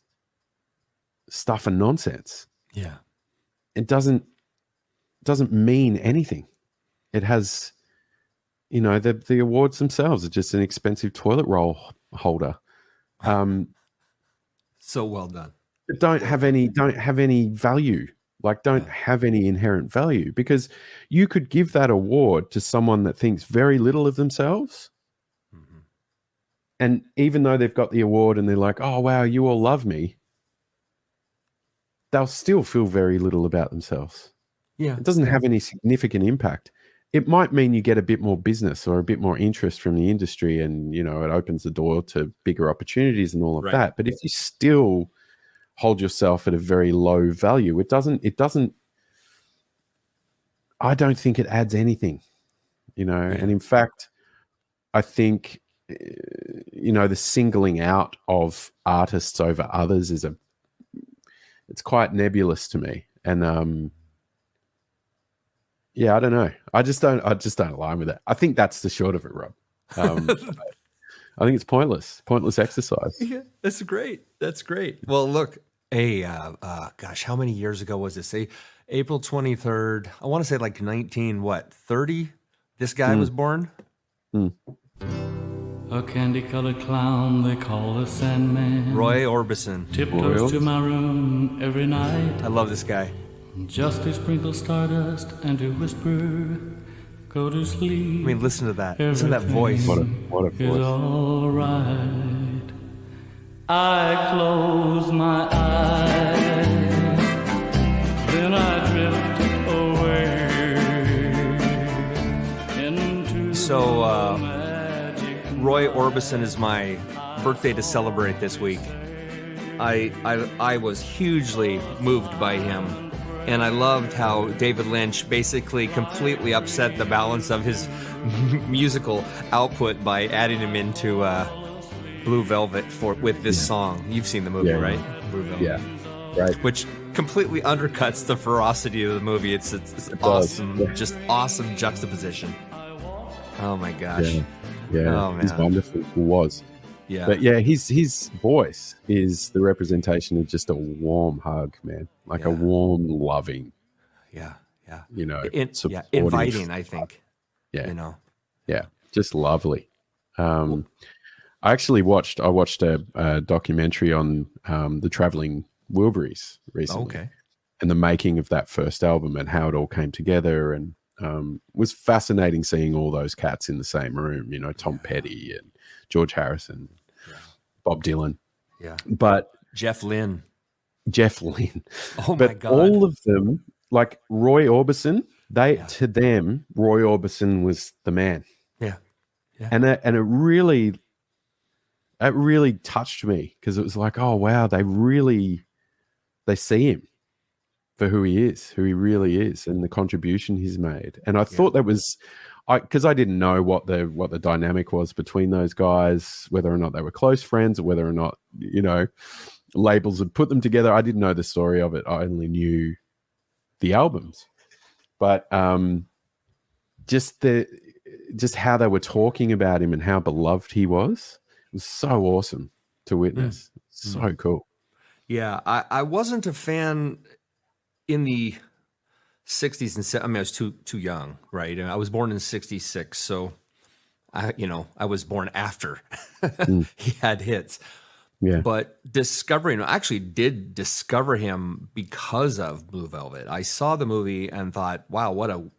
stuff and nonsense. Yeah. It doesn't mean anything. It has, you know, the awards themselves are just an expensive toilet roll holder. So well done. Don't have any value. Like, don't have any inherent value, because you could give that award to someone that thinks very little of themselves. And even though they've got the award and they're like, oh, wow, you all love me, they'll still feel very little about themselves. Yeah. It doesn't have any significant impact. It might mean you get a bit more business or a bit more interest from the industry, and, you know, it opens the door to bigger opportunities and all of that. But if you still hold yourself at a very low value, it doesn't, I don't think it adds anything, you know. And in fact, I think, you know, the singling out of artists over others it's quite nebulous to me. And yeah, I don't know. I just don't align with it. I think that's the short of it, Rob. I think it's pointless exercise. Yeah, that's great. That's great. Well, look, gosh, how many years ago was this? April 23rd. I want to say like 30? This guy was born. A candy-colored clown they call the Sandman. Roy Orbison. Tiptoes to my room every night. I love this guy. Just to sprinkle stardust and to whisper, go to sleep. I mean, listen to that. Listen to that voice. What a voice. Is all right. I close my eyes, then I drift away into Roy Orbison is my birthday to celebrate this week. I was hugely moved by him, and I loved how David Lynch basically completely upset the balance of his musical output by adding him into Blue Velvet with this song. You've seen the movie, right? Blue Velvet. Yeah, right. Which completely undercuts the ferocity of the movie. It's awesome, just awesome juxtaposition. Oh my gosh. Yeah. Oh, man. He's wonderful. He was. Yeah. But yeah, his voice is the representation of just a warm hug, man. Like a warm, loving. Yeah. Supportive. I think. Yeah. Yeah. Just lovely. I watched a documentary on the Traveling Wilburys recently. Okay. And the making of that first album and how it all came together, and was fascinating seeing all those cats in the same room, Tom Petty and George Harrison, Bob Dylan. Yeah. But Jeff Lynne. Oh my God. All of them, like Roy Orbison, to them, Roy Orbison was the man. Yeah. And it really touched me, because it was like, oh wow, they see him for who he really is, and the contribution he's made. And I thought that was, because I didn't know what the dynamic was between those guys, whether or not they were close friends, or whether or not labels had put them together. I didn't know the story of it. I only knew the albums, but just how they were talking about him and how beloved he was so awesome to witness. So cool. Yeah, I wasn't a fan in the 60s and 70s. I mean, I was too young, right? And I was born in 66, so I was born after he had hits. Yeah. But I actually did discover him because of Blue Velvet. I saw the movie and thought, wow, what a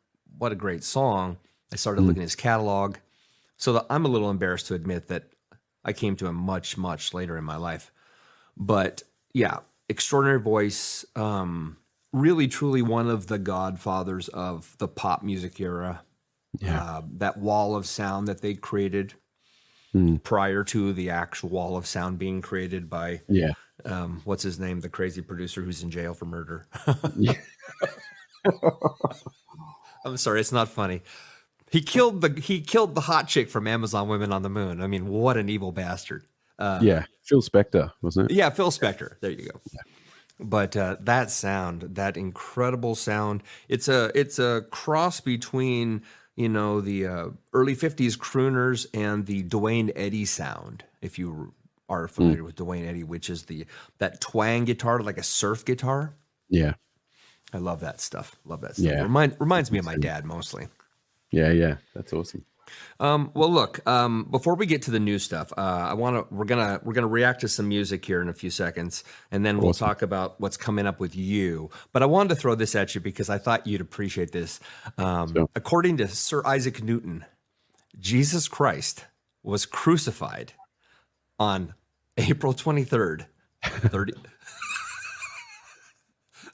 great song. I started looking at his catalog. So I'm a little embarrassed to admit that I came to him much, much later in my life. But yeah, extraordinary voice. Really, truly one of the godfathers of the pop music era. Yeah. That wall of sound that they created prior to the actual wall of sound being created by, what's his name? The crazy producer who's in jail for murder. I'm sorry, it's not funny. He killed the hot chick from Amazon Women on the Moon. I mean, what an evil bastard. Phil Spector, wasn't it? Yeah, Phil Spector. There you go. Yeah. But that sound, that incredible sound, it's a cross between the early 50s crooners and the Duane Eddy sound. If you are familiar with Duane Eddy, which is that twang guitar, like a surf guitar. Yeah, I love that stuff. Yeah, reminds me of my dad mostly. Yeah, that's awesome. Well, look, before we get to the new stuff, we're gonna react to some music here in a few seconds, and then we'll talk about what's coming up with you. But I wanted to throw this at you because I thought you'd appreciate this. According to Sir Isaac Newton, Jesus Christ was crucified on April 23rd,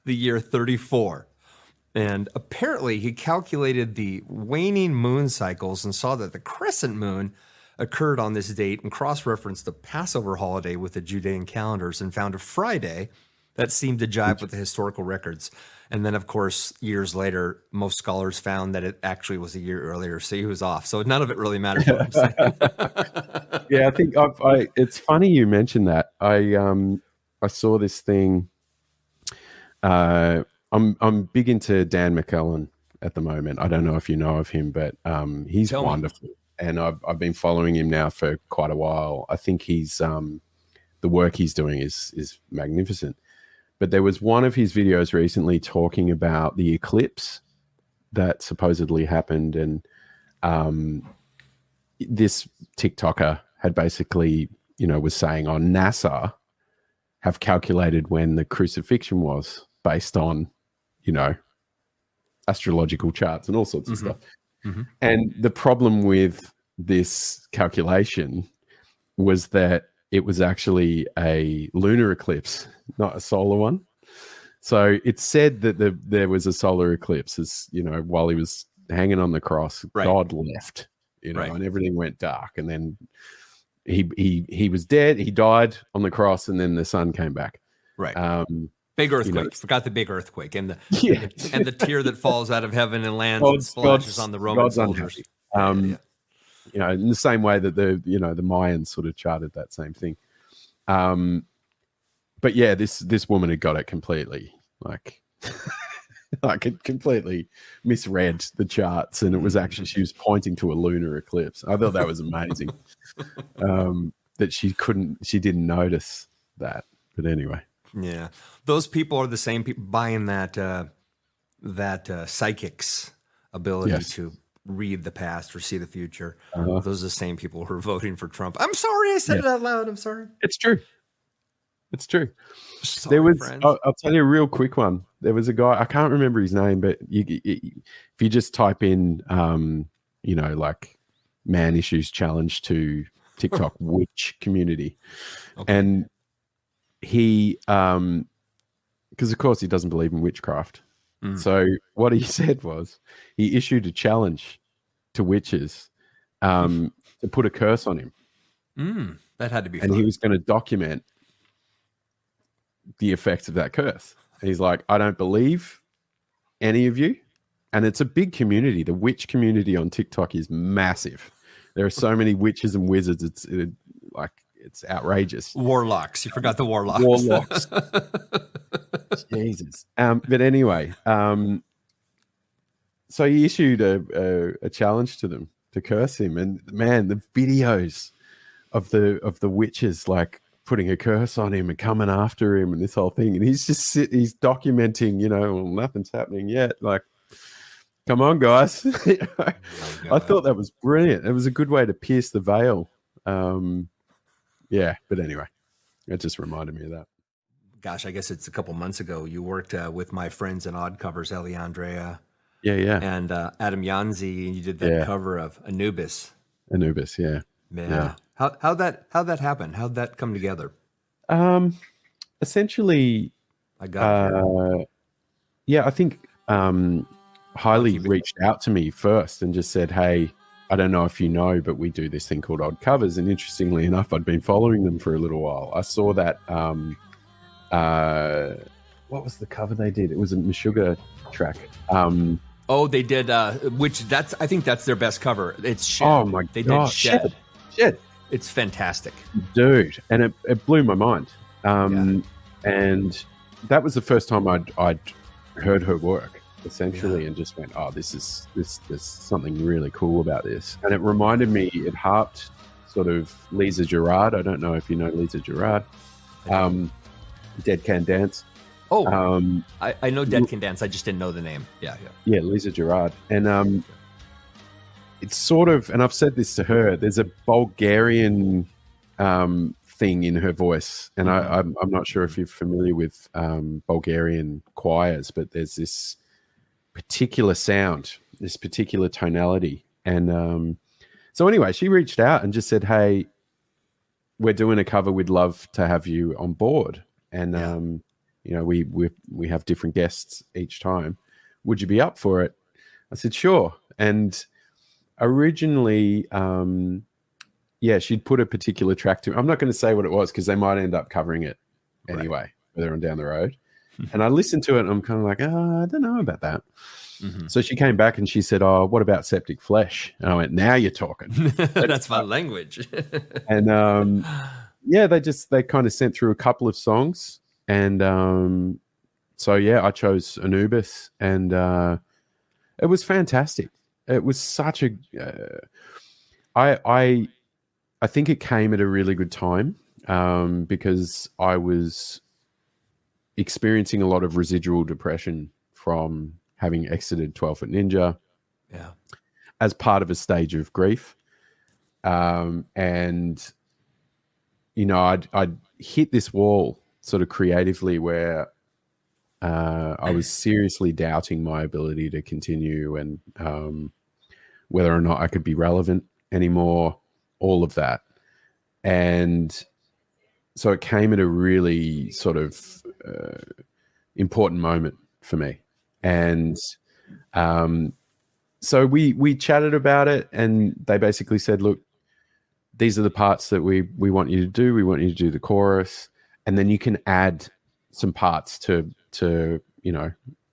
the year 34. And apparently he calculated the waning moon cycles and saw that the crescent moon occurred on this date, and cross-referenced the Passover holiday with the Judean calendars and found a Friday that seemed to jive with the historical records. And then, of course, years later, most scholars found that it actually was a year earlier, so he was off. So none of it really matters what I'm saying. Yeah, I think it's funny you mentioned that. I saw this thing. I'm big into Dan McKellen at the moment. I don't know if you know of him, but he's wonderful, and I've been following him now for quite a while. I think he's the work he's doing is magnificent. But there was one of his videos recently talking about the eclipse that supposedly happened, and this TikToker had basically, was saying, NASA have calculated when the crucifixion was based on, astrological charts and all sorts of stuff. Mm-hmm. And the problem with this calculation was that it was actually a lunar eclipse, not a solar one. So it said that there was a solar eclipse, as while he was hanging on the cross, right. God left, and everything went dark. And then he was dead. He died on the cross, and then the sun came back. Right. Big earthquake. Forgot the big earthquake and the tear that falls out of heaven and lands and splashes on the Roman soldiers. In the same way that the Mayans sort of charted that same thing. But yeah, this woman had got it completely, like it completely misread the charts, and it was actually, she was pointing to a lunar eclipse. I thought that was amazing. That she didn't notice that. But anyway. Yeah. Those people are the same people buying that psychic's ability to read the past or see the future. Those are the same people who are voting for Trump. I'm sorry I said it out loud. I'm sorry. It's true. Sorry, there was, I'll tell you a real quick one. There was a guy, I can't remember his name, but if you just type in, like man issues challenge to TikTok witch community. Okay. And he, because of course he doesn't believe in witchcraft. So what he said was he issued a challenge to witches to put a curse on him. That had to be fun. And he was going to document the effects of that curse. And he's like, I don't believe any of you. And it's a big community. The witch community on TikTok is massive. There are so many witches and wizards. It's outrageous. Warlocks. You forgot the warlocks. Warlocks. Jesus. But anyway, so he issued a challenge to them to curse him. And man, the videos of the witches like putting a curse on him and coming after him and this whole thing. And he's just he's documenting, well, nothing's happening yet. Like, come on, guys. I thought that was brilliant. It was a good way to pierce the veil. But anyway, it just reminded me of that. Gosh, I guess it's a couple months ago. You worked with my friends in Odd Covers, Ellie Andrea. Yeah. And Adam Yanzi, and you did that cover of Anubis. Anubis, yeah. Yeah. How'd that happen? How'd that come together? Essentially, I got I think Hailey reached out to me first and just said, hey, I don't know if you know, but we do this thing called Odd Covers. And interestingly enough, I'd been following them for a little while. I saw that, what was the cover they did? It was a Meshuggah track. They did, I think that's their best cover. It's Shed. Oh my God. They did Shed. Shed. It's fantastic. Dude. And it blew my mind. And that was the first time I'd heard her work, essentially, and just went, there's something really cool about this. And it reminded me, it harped sort of Lisa Gerard. I don't know if you know Lisa Gerard. Dead Can Dance. I know Dead Can Dance. I just didn't know the name. Yeah, Lisa Gerard. And it's sort of, and I've said this to her, there's a Bulgarian thing in her voice. And I'm not sure if you're familiar with Bulgarian choirs, but there's this particular sound, this particular tonality. And so anyway, she reached out and just said, hey, we're doing a cover. We'd love to have you on board. And, we have different guests each time. Would you be up for it? I said, sure. And originally, she'd put a particular track to, I'm not going to say what it was because they might end up covering it anyway, further on down the road. And I listened to it and I'm kind of like, I don't know about that. So she came back and she said, what about Septic Flesh? And I went, now you're talking. That's my language. And they kind of sent through a couple of songs. And I chose Anubis, and it was fantastic. It was such a I think it came at a really good time because I was experiencing a lot of residual depression from having exited 12 Foot Ninja as part of a stage of grief. I'd hit this wall sort of creatively where I was seriously doubting my ability to continue and whether or not I could be relevant anymore, all of that. And so it came at a really sort of important moment for me. And so we chatted about it, and they basically said, look, these are the parts that we want you to do. We want you to do the chorus, and then you can add some parts to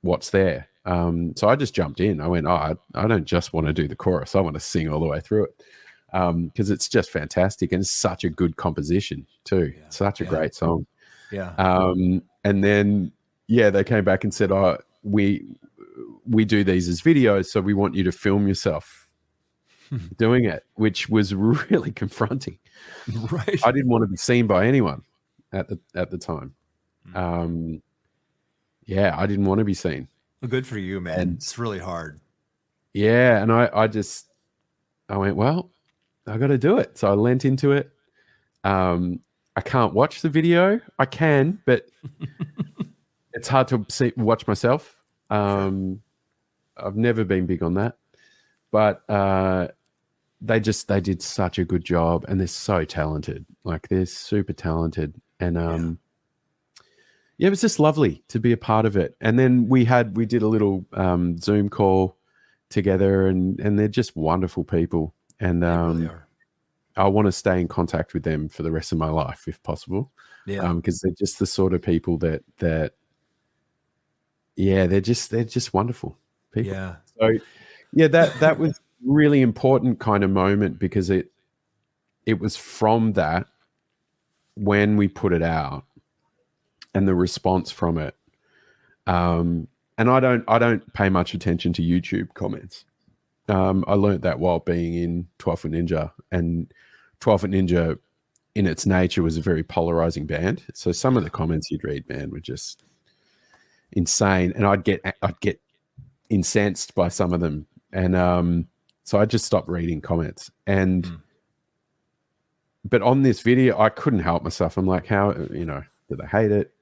what's there. So I just jumped in. I went, I don't just want to do the chorus. I want to sing all the way through it, because it's just fantastic, and it's such a good composition too. Yeah, such a great song. Yeah. And then they came back and said, "Oh, we do these as videos, so we want you to film yourself doing it," which was really confronting. Right. I didn't want to be seen by anyone at the time. I didn't want to be seen. Well, good for you, man. And it's really hard. Yeah, and I went, well, I got to do it. So I lent into it. I can't watch the video. I can, but it's hard to watch myself. I've never been big on that, but they did such a good job, and they're so talented. Like, they're super talented, and it was just lovely to be a part of it. And then we did a little Zoom call together, and they're just wonderful people, and they really are. I want to stay in contact with them for the rest of my life, if possible. Yeah, because they're just the sort of people that they're just wonderful people. Yeah. So that was really important kind of moment, because it was from that, when we put it out, and the response from it. And I don't pay much attention to YouTube comments. I learned that while being in 12 Foot Ninja, and 12 Foot Ninja in its nature was a very polarizing band. So some of the comments you'd read, man, were just insane. And I'd get incensed by some of them. And so I just stopped reading comments. And but on this video, I couldn't help myself. I'm like, how, did I hate it?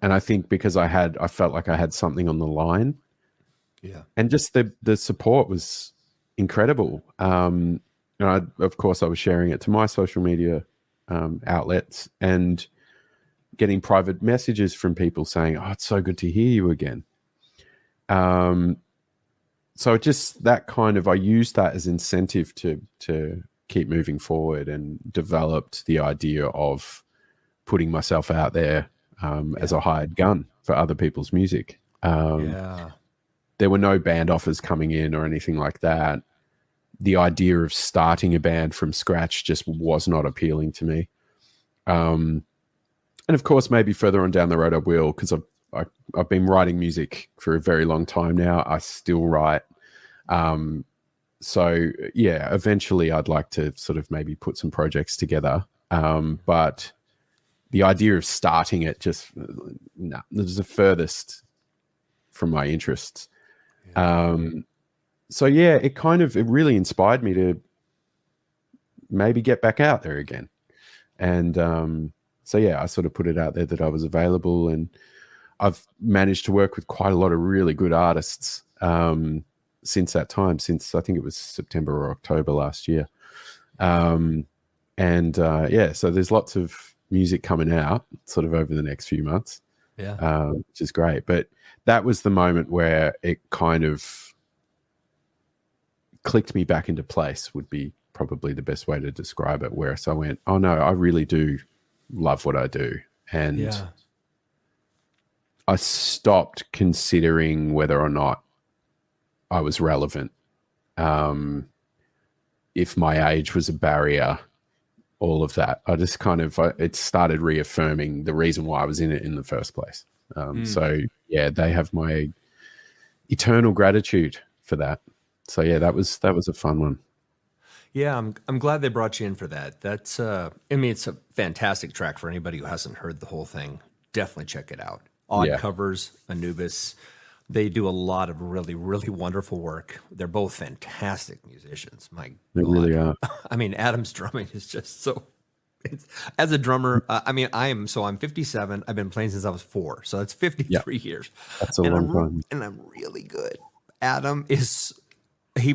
And I think because I felt like I had something on the line. Yeah. And just the support was incredible. Of course, I was sharing it to my social media outlets, and getting private messages from people saying, "Oh, it's so good to hear you again." So just that kind of, I used that as incentive to keep moving forward, and developed the idea of putting myself out there as a hired gun for other people's music. There were no band offers coming in or anything like that. The idea of starting a band from scratch just was not appealing to me. And of course, maybe further on down the road I will, because I've been writing music for a very long time now. I still write. So yeah, eventually I'd like to sort of maybe put some projects together. But the idea of starting it just, this is the furthest from my interests. So yeah, it really inspired me to maybe get back out there again. And so yeah, I sort of put it out there that I was available, and I've managed to work with quite a lot of really good artists since that time, since I think it was September or October last year. So there's lots of music coming out sort of over the next few months, which is great. But that was the moment where it kind of clicked me back into place, would be probably the best way to describe it, where so I went, oh no, I really do love what I do. And I stopped considering whether or not I was relevant, if my age was a barrier, all of that. I just it started reaffirming the reason why I was in it in the first place. So yeah, they have my eternal gratitude for that. So yeah, that was a fun one. Yeah, I'm glad they brought you in for that. That's it's a fantastic track for anybody who hasn't heard the whole thing. Definitely check it out. Odd Covers, Anubis. They do a lot of really, really wonderful work. They're both fantastic musicians. My God. They really are. I mean, Adam's drumming is just so. As a drummer, I'm 57. I've been playing since I was 4, so that's 53 years. That's a long time. And I'm really good. Adam is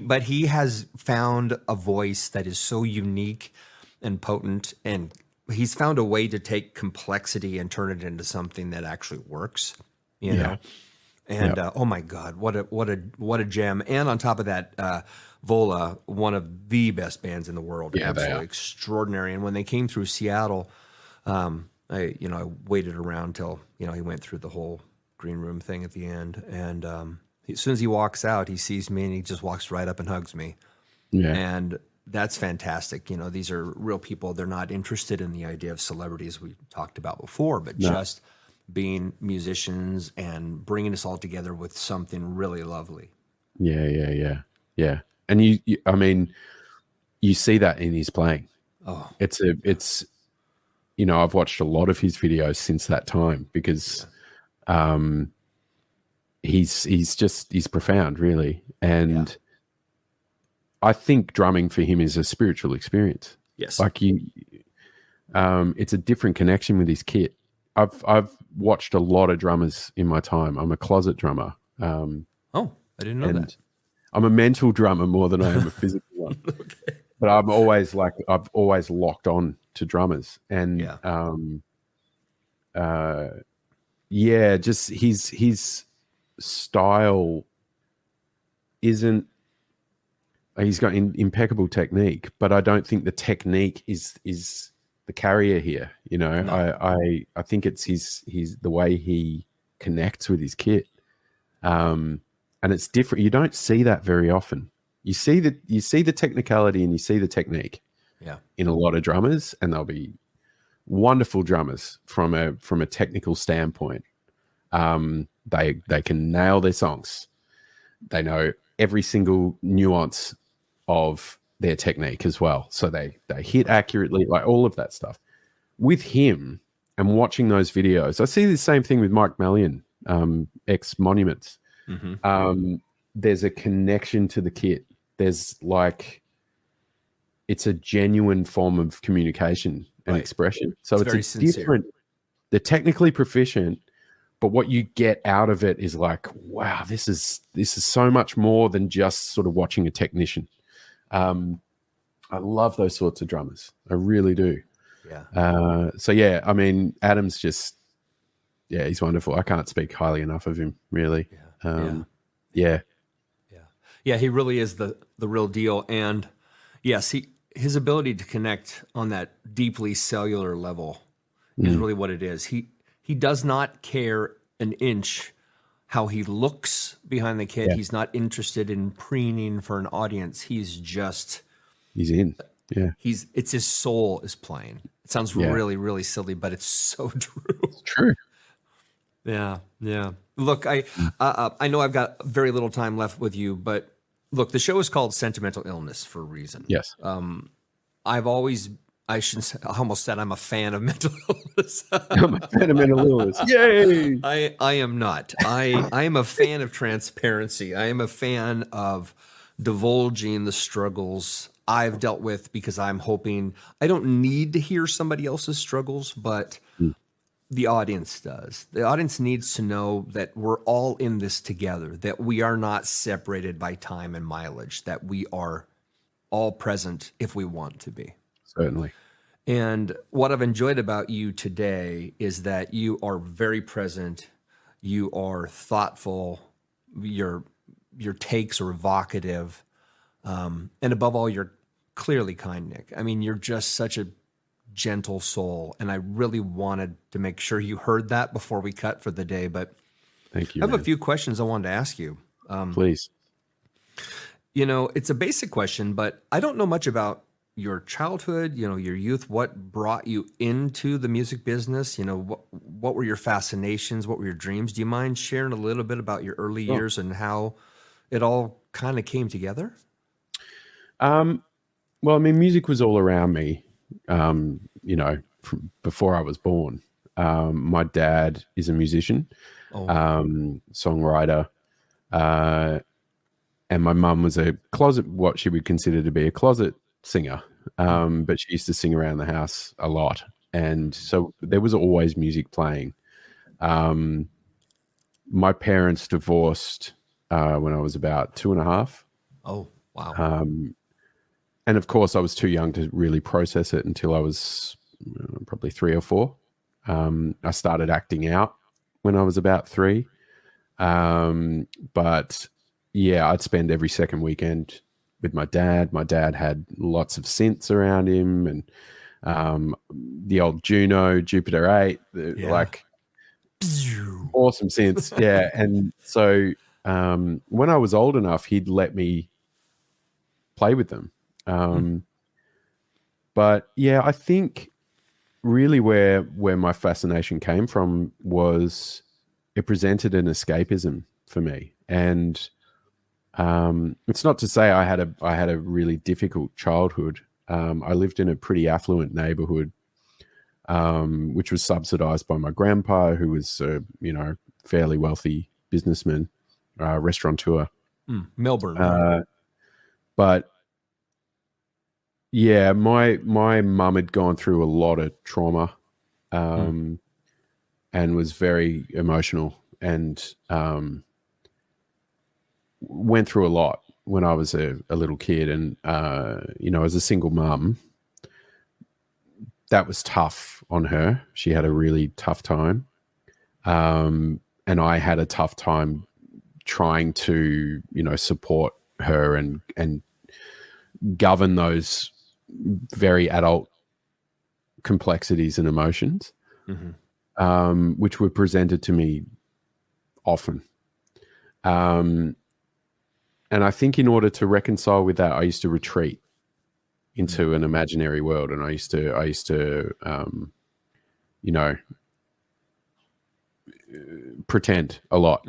but he has found a voice that is so unique and potent, and he's found a way to take complexity and turn it into something that actually works. You know. And oh my God, what a gem! And on top of that, Vola, one of the best bands in the world, Yeah, they absolutely are. extraordinary. And when they came through Seattle, I waited around till he went through the whole green room thing at the end, and as soon as he walks out, he sees me and he just walks right up and hugs me. Yeah. And that's fantastic. These are real people. They're not interested in the idea of celebrities we talked about before, but just being musicians and bringing us all together with something really lovely. Yeah. And I mean, you see that in his playing. Oh, It's I've watched a lot of his videos since that time because he's profound, really. And I think drumming for him is a spiritual experience. yes. Like it's a different connection with his kit. I've watched a lot of drummers in my time. I'm a closet drummer. Oh, I didn't know that. I'm a mental drummer more than I am a physical one. Okay. But I've always locked on to drummers, and just his style isn't. He's got impeccable technique, but I don't think the technique is the carrier here. No. I think it's his the way he connects with his kit, and it's different. You don't see that very often. You see the technicality and you see the technique. Yeah. In a lot of drummers, and they'll be wonderful drummers from a technical standpoint. They can nail their songs. They know every single nuance of their technique as well. So they hit accurately, like all of that stuff. With him and watching those videos, I see the same thing with Mike Mallion, ex Monuments. Mm-hmm. There's a connection to the kit. There's it's a genuine form of communication and expression. So it's a different, they're technically proficient, but what you get out of it is like, wow, this is so much more than just sort of watching a technician. I love those sorts of drummers. I really do. Yeah. So yeah, I mean, Adam's just, he's wonderful. I can't speak highly enough of him, really. Yeah, he really is the real deal. And yes, his ability to connect on that deeply cellular level is really what it is. He does not care an inch how he looks behind the kit. He's not interested in preening for an audience. He's in. Yeah. It's his soul is playing. It sounds really, really silly, but it's so true. It's true. Yeah. Look, I know I've got very little time left with you, but look, the show is called Sentimental Illness for a reason. Yes. I almost said I'm a fan of mental illness. I'm a fan of mental illness. Yay! I am not. I am a fan of transparency. I am a fan of divulging the struggles I've dealt with, because I'm hoping I don't need to hear somebody else's struggles, but the audience does. The audience needs to know that we're all in this together, that we are not separated by time and mileage, that we are all present if we want to be. Certainly. And what I've enjoyed about you today is that you are very present. You are thoughtful. Your takes are evocative. And above all, you're clearly kind, Nik. I mean, you're just such a gentle soul. And I really wanted to make sure you heard that before we cut for the day. But thank you. I have a few questions I wanted to ask you. Please. It's a basic question, but I don't know much about your childhood, your youth. What brought you into the music business? What were your fascinations? What were your dreams? Do you mind sharing a little bit about your early years and how it all kind of came together? Well, I mean, music was all around me, from before I was born. My dad is a musician, songwriter, and my mum was what she would consider to be a closet singer, but she used to sing around the house a lot. And so there was always music playing. My parents divorced when I was about 2.5. Oh, wow. And of course, I was too young to really process it until I was probably 3 or 4. I started acting out when I was about 3. But yeah, I'd spend every second weekend with my dad. My dad had lots of synths around him, and the old Juno, Jupiter 8, like awesome synths. Yeah. And so when I was old enough, he'd let me play with them. But yeah, I think really where my fascination came from was it presented an escapism for me. And it's not to say I had a really difficult childhood. I lived in a pretty affluent neighborhood, which was subsidized by my grandpa, who was a fairly wealthy businessman, restaurateur. Melbourne. But yeah, my mum had gone through a lot of trauma, and was very emotional, and went through a lot when I was a little kid. And as a single mum, that was tough on her. She had a really tough time, and I had a tough time trying to support her and govern those very adult complexities and emotions, which were presented to me often. And I think in order to reconcile with that, I used to retreat into an imaginary world, and I used to pretend a lot.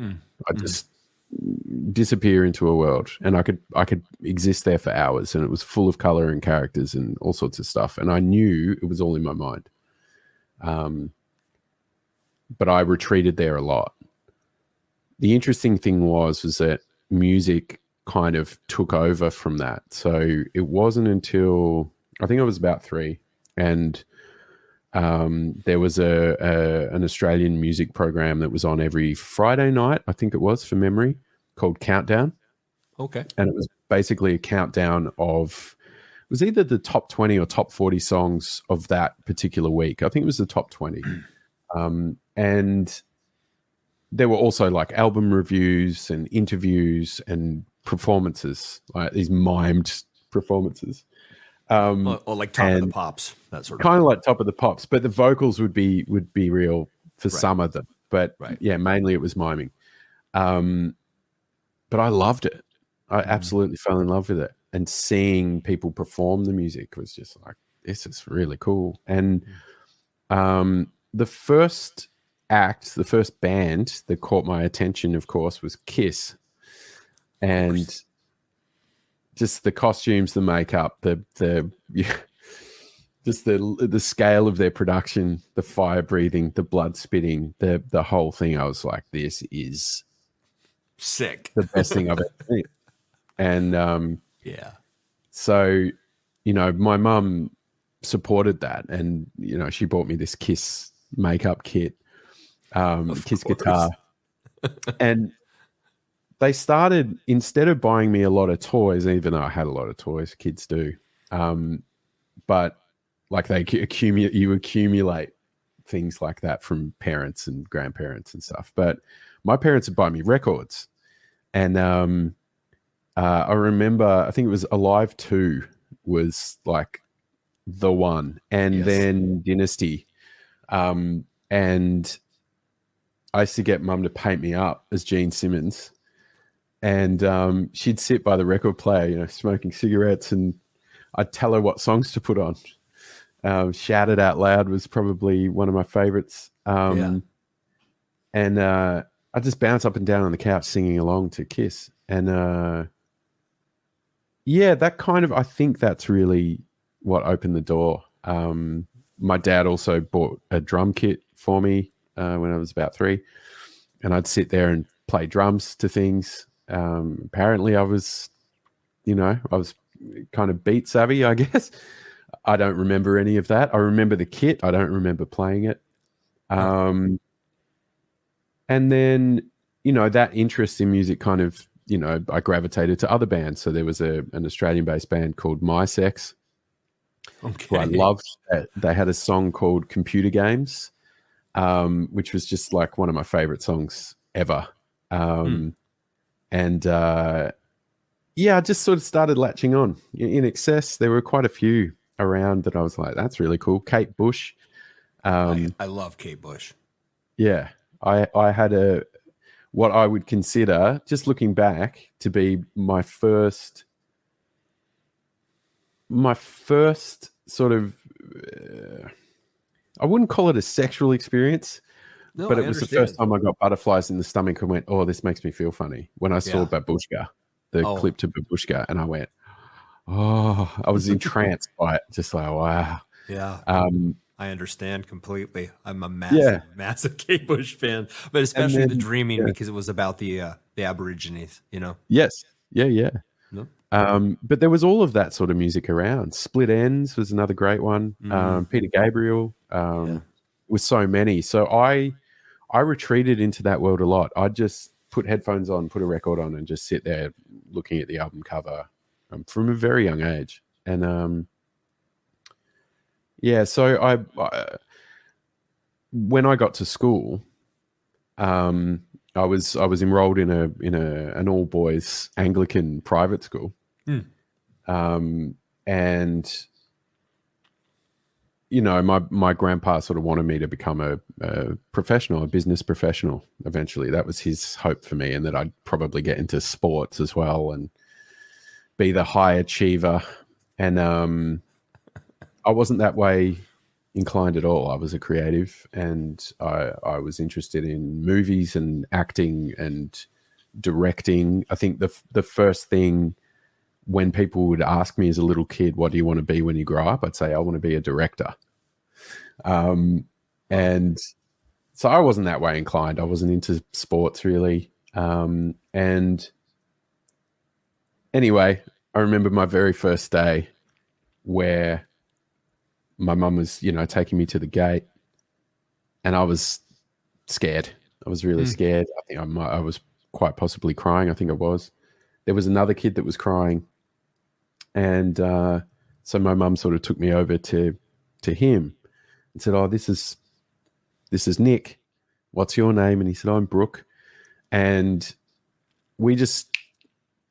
I just disappear into a world, and I could exist there for hours, and it was full of color and characters and all sorts of stuff, and I knew it was all in my mind. But I retreated there a lot. The interesting thing was that music kind of took over from that. So it wasn't until I think I was about 3, and there was an Australian music program that was on every Friday night, I think it was, from memory, called Countdown. Okay. And it was basically a countdown of, it was either the top 20 or top 40 songs of that particular week. I think it was the top 20. And there were also like album reviews and interviews and performances, like these mimed performances. Or like Top of the Pops, that sort of kind of like Top of the Pops, but the vocals would be real for some of them. But yeah, mainly it was miming. But I loved it. I absolutely fell in love with it. And seeing people perform the music was just like, this is really cool. And the first act, the first band that caught my attention, of course, was Kiss. And just the costumes, the makeup, the just the scale of their production, the fire breathing, the blood spitting, the whole thing. I was like, this is sick, the best thing I've ever seen. And so my mum supported that, and she bought me this Kiss makeup kit, Kiss guitar, and they started, instead of buying me a lot of toys, even though I had a lot of toys, kids do, but like you accumulate things like that from parents and grandparents and stuff. But my parents would buy me records, and I remember, I think it was Alive 2 was like the one, and then Dynasty, and I used to get mum to paint me up as Gene Simmons. And she'd sit by the record player, smoking cigarettes, and I'd tell her what songs to put on. Shout It Out Loud was probably one of my favorites. And I just bounce up and down on the couch singing along to Kiss. And that kind of, I think that's really what opened the door. My dad also bought a drum kit for me when I was about 3. And I'd sit there and play drums to things. Apparently I was kind of beat savvy, I guess. I don't remember any of that. I remember the kit. I don't remember playing it. And then, that interest in music kind of, I gravitated to other bands. So there was an Australian-based band called My Sex, who I loved. They had a song called Computer Games, which was just like one of my favorite songs ever. And yeah, I just sort of started latching on. In excess, there were quite a few around that I was like, that's really cool. Kate Bush. I love Kate Bush. Yeah, I had what I would consider, just looking back, to be my first sort of, I wouldn't call it a sexual experience, No, but I it was understand. the first time I got butterflies in the stomach and went, oh, this makes me feel funny. When I saw Babushka, the clip to Babushka, and I went, oh, I was entranced by it. Just like, wow. Yeah. I understand completely. I'm a massive Kate Bush fan, but especially the Dreaming because it was about the Aborigines, you know? Yes. Yeah. No? But there was all of that sort of music around. Split Ends was another great one. Peter Gabriel, with so many. So I retreated into that world a lot. I'd just put headphones on, put a record on, and just sit there looking at the album cover from a very young age. And so I when I got to school, I was enrolled in an all boys Anglican private school, and you know, my grandpa sort of wanted me to become a professional, a business professional. Eventually, that was his hope for me, and that I'd probably get into sports as well and be the high achiever. And I wasn't that way inclined at all. I was a creative, and I was interested in movies and acting and directing. I think the first thing when people would ask me as a little kid, what do you want to be when you grow up? I'd say, I want to be a director. And so I wasn't that way inclined. I wasn't into sports really. And anyway, I remember my very first day where my mum was, you know, taking me to the gate, and I was scared. I was really scared. I think I was quite possibly crying. I think I was. There was another kid that was crying. And so my mum sort of took me over to him and said, oh, this is Nik. What's your name? And he said, I'm Brooke. And we just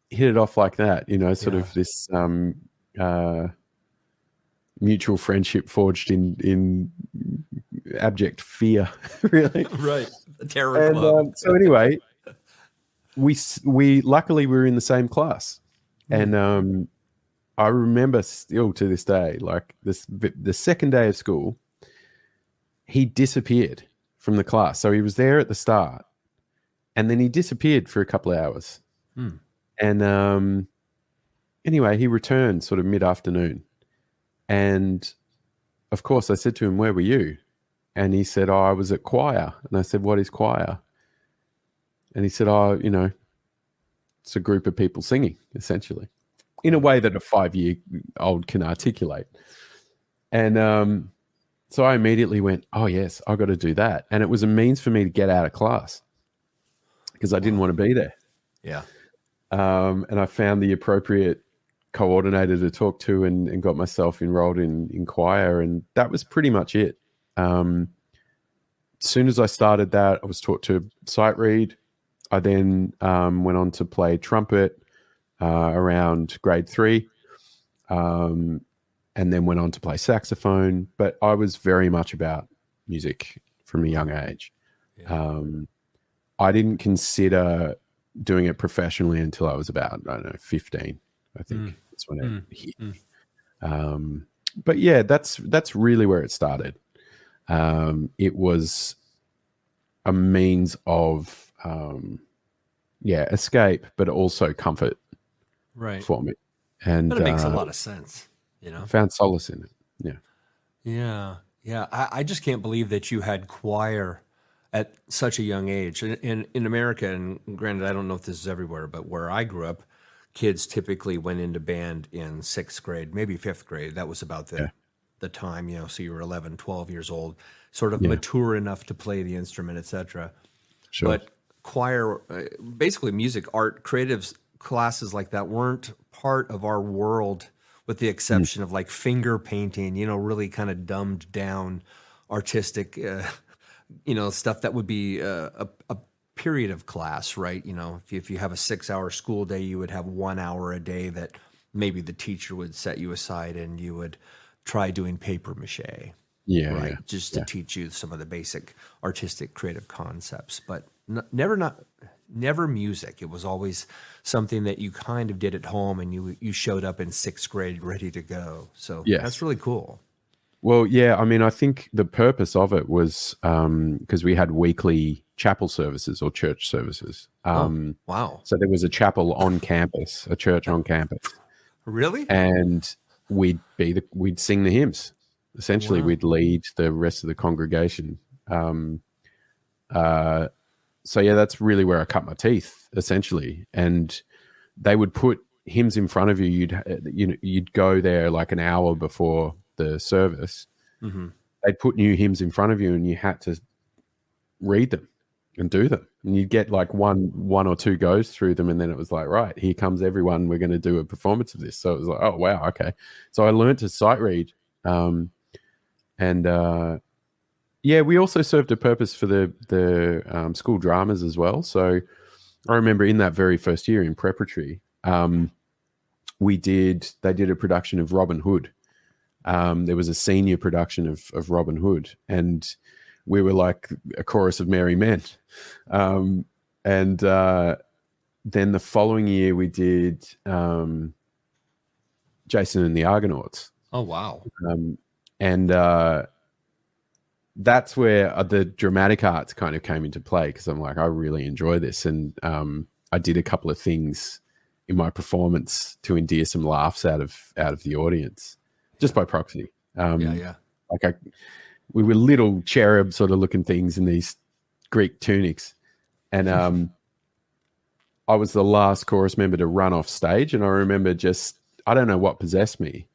hit it off like that, you know, sort of this mutual friendship forged in abject fear, really. Right. The terror club. So anyway, we luckily were in the same class. And I remember still to this day, like the second day of school, he disappeared from the class. So he was there at the start, and then he disappeared for a couple of hours. And anyway, he returned sort of mid-afternoon. And of course I said to him, where were you? And he said, oh, I was at choir. And I said, what is choir? And he said, oh, you know, it's a group of people singing, essentially, in a way that a 5-year-old can articulate. And so I immediately went, oh, yes, I've got to do that. And it was a means for me to get out of class because I didn't want to be there. Yeah. And I found the appropriate coordinator to talk to and got myself enrolled in choir. And that was pretty much it. As soon as I started that, I was taught to sight read. I then went on to play trumpet around grade 3, and then went on to play saxophone. But I was very much about music from a young age. Yeah. I didn't consider doing it professionally until I was about, I don't know, 15. I think that's when it hit. But yeah, that's really where it started. It was a means of escape, but also comfort, right, for me. And but it makes a lot of sense, you know. I found solace in it. Yeah. I just can't believe that you had choir at such a young age. In America, and granted, I don't know if this is everywhere, but where I grew up, kids typically went into band in 6th grade, maybe 5th grade. That was about the time, you know, so you were 11, 12 years old, sort of mature enough to play the instrument, etc. Sure. But choir, basically music, art, creatives classes like that weren't part of our world, with the exception of like finger painting, you know, really kind of dumbed down artistic, you know, stuff that would be period of class, right? You know, if you have a 6-hour school day, you would have 1 hour a day that maybe the teacher would set you aside and you would try doing paper mache. Yeah, Right. yeah, Just to teach you some of the basic artistic creative concepts, but never music. It was always something that you kind of did at home, and you showed up in 6th grade ready to go. So Yes. that's really cool. Well, yeah, I mean, I think the purpose of it was because we had weekly chapel services or church services. Wow. So there was a chapel on campus, a church on campus, Really? and we'd sing the hymns. Essentially, Wow. we'd lead the rest of the congregation. So yeah, that's really where I cut my teeth, essentially. And they would put hymns in front of you. You'd go there like an hour before the service. Mm-hmm. They'd put new hymns in front of you, and you had to read them and do them. And you'd get like one or two goes through them, and then it was like, right, here comes everyone. We're going to do a performance of this. So it was like, oh wow, okay. So I learned to sight read. Yeah, we also served a purpose for the school dramas as well. So I remember in that very first year in preparatory, they did a production of Robin Hood. There was a senior production of Robin Hood, and we were like a chorus of merry men. Then the following year we did Jason and the Argonauts. Oh, wow. That's where the dramatic arts kind of came into play, because I'm like, I really enjoy this. And I did a couple of things in my performance to endear some laughs out of the audience, just by proxy. Yeah. Like we were little cherub sort of looking things in these Greek tunics. And I was the last chorus member to run off stage. And I remember I don't know what possessed me,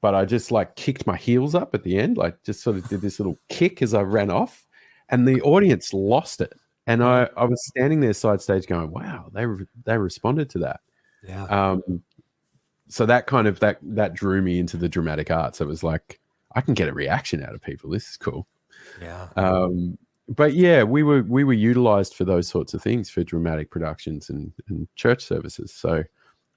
but I just like kicked my heels up at the end, like just sort of did this little kick as I ran off, and the audience lost it. And I was standing there side stage going, wow, they responded to that. Yeah. So that kind of, that drew me into the dramatic arts. It was like, I can get a reaction out of people. This is cool. Yeah. But yeah, we were utilized for those sorts of things, for dramatic productions and church services. So,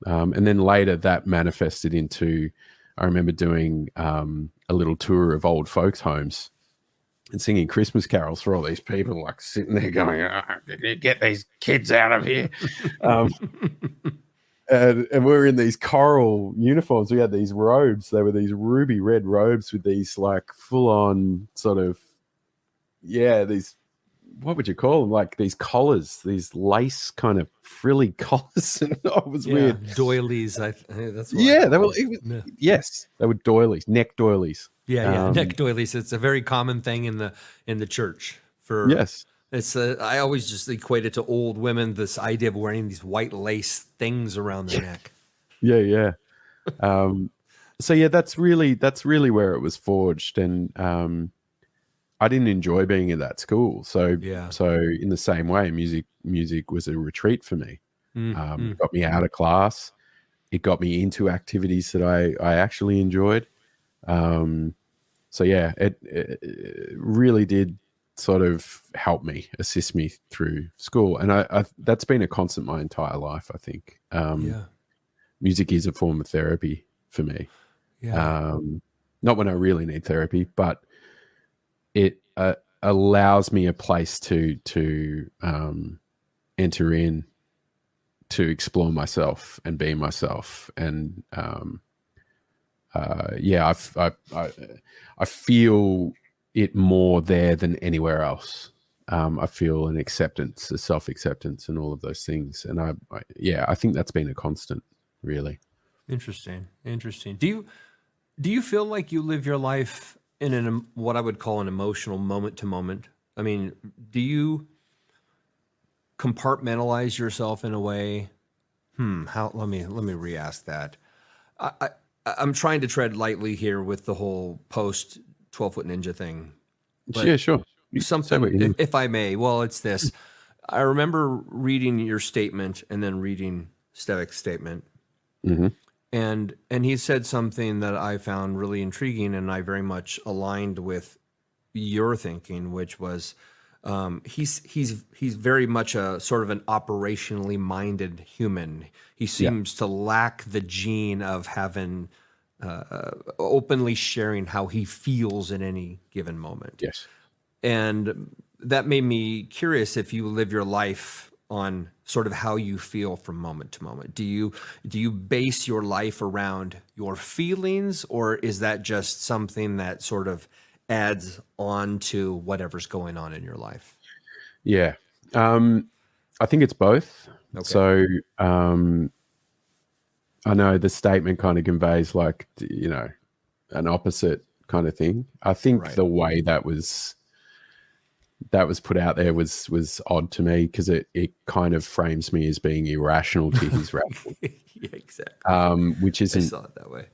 and then later that manifested into, I remember doing a little tour of old folks' homes and singing Christmas carols for all these people, like sitting there going, get these kids out of here. And we were in these choral uniforms. We had these robes. They were these ruby red robes with these like full on sort of, these, what would you call them? Like these collars, these lace kind of frilly collars. And it was weird. Doilies. That's what they were. Yes, they were doilies, neck doilies. Yeah. Neck doilies. It's a very common thing in the church. Yes. It's I always just equate it to old women. This idea of wearing these white lace things around their neck. Yeah. So yeah, that's really where it was forged, and I didn't enjoy being in that school. So in the same way, music was a retreat for me. It got me out of class. It got me into activities that I actually enjoyed. So yeah, it really did sort of help me, assist me through school. And I that's been a constant my entire life, I think. Music is a form of therapy for me. Yeah. Not when I really need therapy, but it allows me a place to enter in, to explore myself and be myself. And I feel it more there than anywhere else. I feel an acceptance, a self-acceptance, and all of those things. And I think that's been a constant, really. Interesting. Do you feel like you live your life in what I would call an emotional moment to moment? I mean, do you compartmentalize yourself in a way? Let me re-ask that. I'm trying to tread lightly here with the whole post 12-foot ninja thing. Yeah, sure. Something, if I may. Well, it's this. I remember reading your statement and then reading Stevik's statement. Mm-hmm. And he said something that I found really intriguing, and I very much aligned with your thinking, which was He's very much a sort of an operationally minded human. He seems to lack the gene of having openly sharing how he feels in any given moment. Yes. And that made me curious if you live your life on sort of how you feel from moment to moment. Do you base your life around your feelings, or is that just something that sort of adds on to whatever's going on in your life? Yeah. I think it's both. Okay. So I know the statement kind of conveys like, you know, an opposite kind of thing. I think the way that was put out there was odd to me, because it kind of frames me as being irrational to his rational. Yeah, exactly. Which I saw it that way.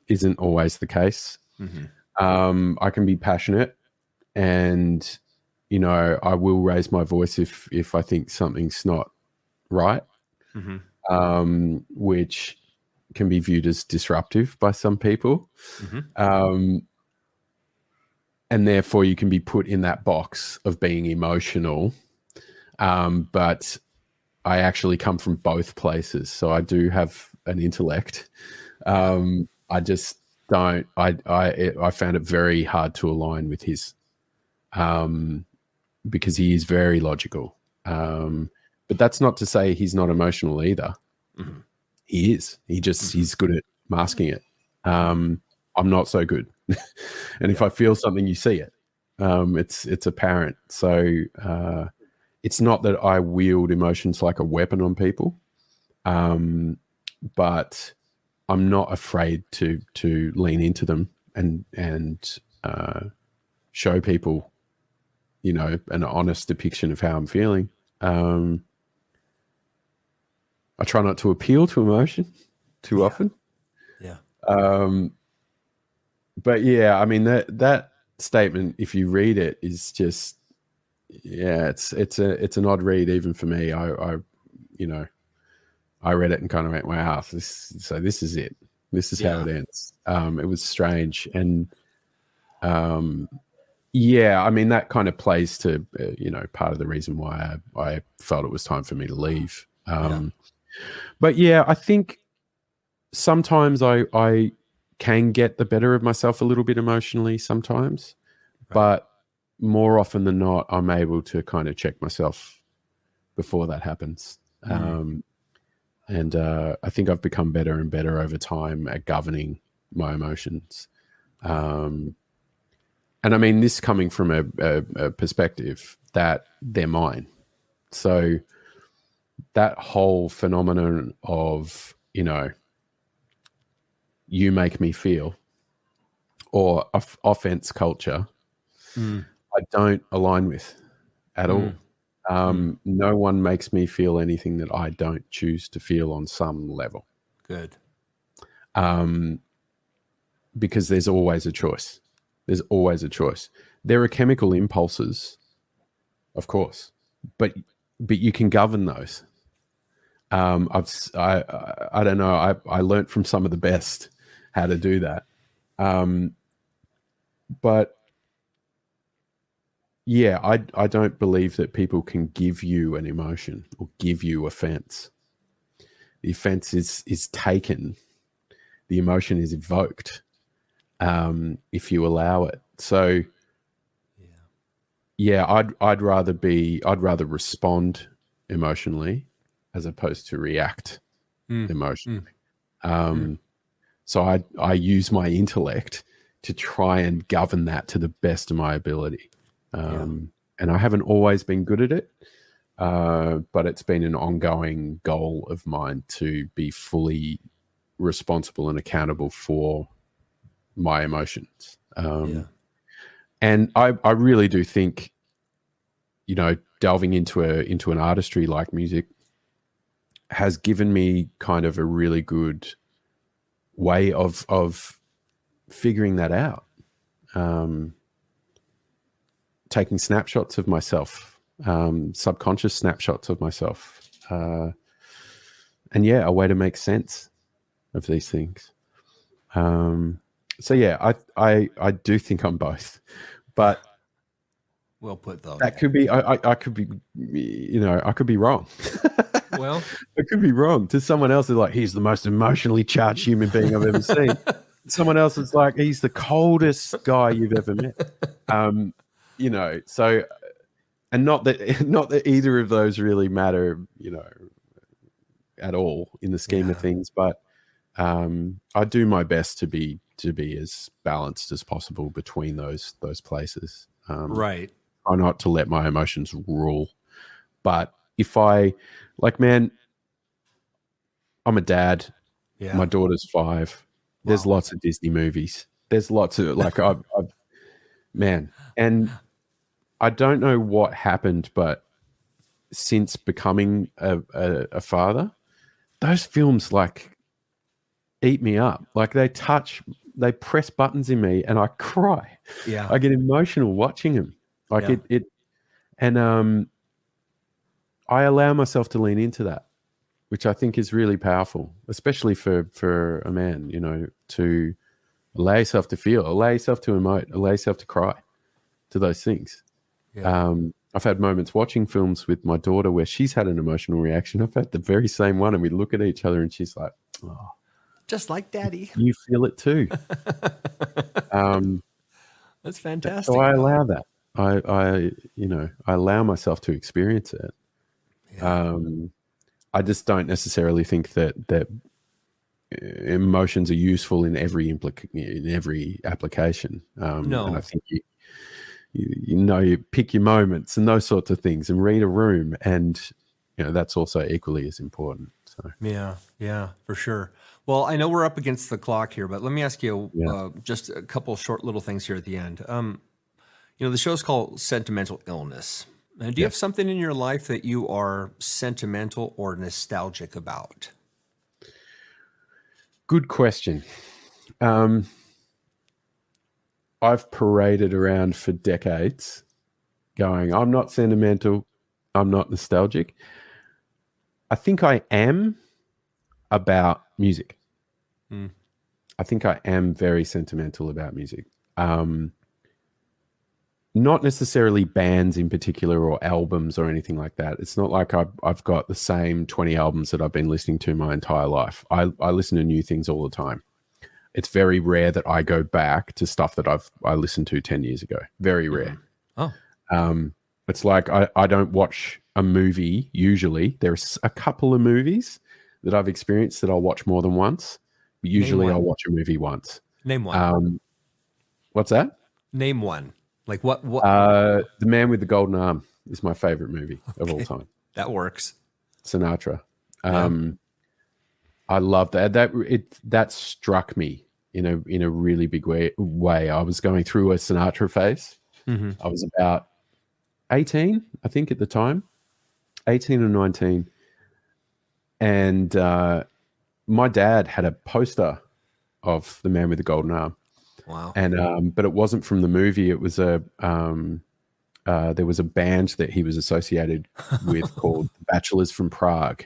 isn't always the case. Mm-hmm. I can be passionate, and you know, I will raise my voice if I think something's not right, which can be viewed as disruptive by some people. And therefore you can be put in that box of being emotional. But I actually come from both places. So I do have an intellect. I just don't, I found it very hard to align with his, because he is very logical. But that's not to say he's not emotional either. He is. He's good at masking it. I'm not so good. And if I feel something, you see it. It's apparent. So it's not that I wield emotions like a weapon on people, but I'm not afraid to lean into them and show people, you know, an honest depiction of how I'm feeling. I try not to appeal to emotion too often. Yeah. But yeah, I mean, that statement, if you read it, is just, yeah, it's an odd read even for me. I you know, I read it and kind of went, wow, this is it. This is how it ends. It was strange. And yeah, I mean, that kind of plays to, you know, part of the reason why I felt it was time for me to leave. But yeah, I think sometimes I can get the better of myself a little bit emotionally sometimes, but more often than not, I'm able to kind of check myself before that happens. And I think I've become better and better over time at governing my emotions. And I mean, this coming from a perspective that they're mine. So that whole phenomenon of, you know, you make me feel, or offense culture, I don't align with at all. No one makes me feel anything that I don't choose to feel on some level. Good. Because there's always a choice. There's always a choice. There are chemical impulses, of course, but you can govern those. I don't know. I learned from some of the best how to do that. But yeah, I don't believe that people can give you an emotion or give you offense. The offense is taken. The emotion is evoked, if you allow it. So yeah, I'd rather respond emotionally as opposed to react emotionally. So I use my intellect to try and govern that to the best of my ability. And I haven't always been good at it, but it's been an ongoing goal of mine to be fully responsible and accountable for my emotions. And I really do think, you know, delving into an artistry like music has given me kind of a really good way of figuring that out. Taking snapshots of myself, subconscious snapshots of myself. And yeah, a way to make sense of these things. So yeah, I do think I'm both, but Well put, though. That could be. I could be. I could be wrong. Well, I could be wrong. To someone else, is like, he's the most emotionally charged human being I've ever seen. Someone else is like, he's the coldest guy you've ever met. So, and not that either of those really matter, at all in the scheme of things. But I do my best to be as balanced as possible between those places. right. Try not to let my emotions rule. But if I, man, I'm a dad. Yeah. My daughter's 5. There's lots of Disney movies. There's lots of and I don't know what happened, but since becoming a father, those films eat me up. They press buttons in me, and I cry. Yeah. I get emotional watching them. I allow myself to lean into that, which I think is really powerful, especially for a man, to allow yourself to feel, allow yourself to emote, allow yourself to cry to those things. Yeah. I've had moments watching films with my daughter where she's had an emotional reaction. I've had the very same one, and we look at each other and she's like, oh, just like Daddy. you feel it too. That's fantastic. So I allow that. I allow myself to experience it. Yeah. I just don't necessarily think that emotions are useful in every application. No. And I think you pick your moments and those sorts of things, and read a room, and that's also equally as important. So yeah, for sure. Well, I know we're up against the clock here, but let me ask you just a couple short little things here at the end. The show's called Sentimental Illness. Do you have something in your life that you are sentimental or nostalgic about? Good question. I've paraded around for decades going, I'm not sentimental, I'm not nostalgic. I think I am about music. I think I am very sentimental about music. Not necessarily bands in particular or albums or anything like that. It's not like I've got the same 20 albums that I've been listening to my entire life. I listen to new things all the time. It's very rare that I go back to stuff that I listened to 10 years ago. Very rare. Oh. It's like I don't watch a movie usually. There's a couple of movies that I've experienced that I'll watch more than once. But usually I'll watch a movie once. Name one. What's that? Name one. Like what? The Man with the Golden Arm is my favorite movie of all time. That works. Sinatra. I love that. That struck me in a really big way. I was going through a Sinatra phase. Mm-hmm. I was about 18, I think, at the time, 18 or 19, and my dad had a poster of The Man with the Golden Arm. Wow. And but it wasn't from the movie. It was there was a band that he was associated with called Bachelors from Prague.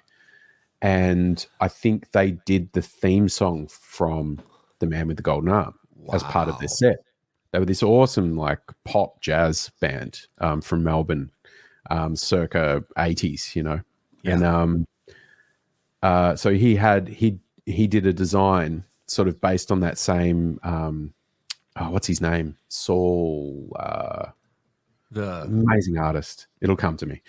And I think they did the theme song from The Man with the Golden Arm as part of their set. They were this awesome pop jazz band from Melbourne, circa 80s, Yeah. And so he did a design sort of based on that same what's his name? Saul, The amazing artist. It'll come to me.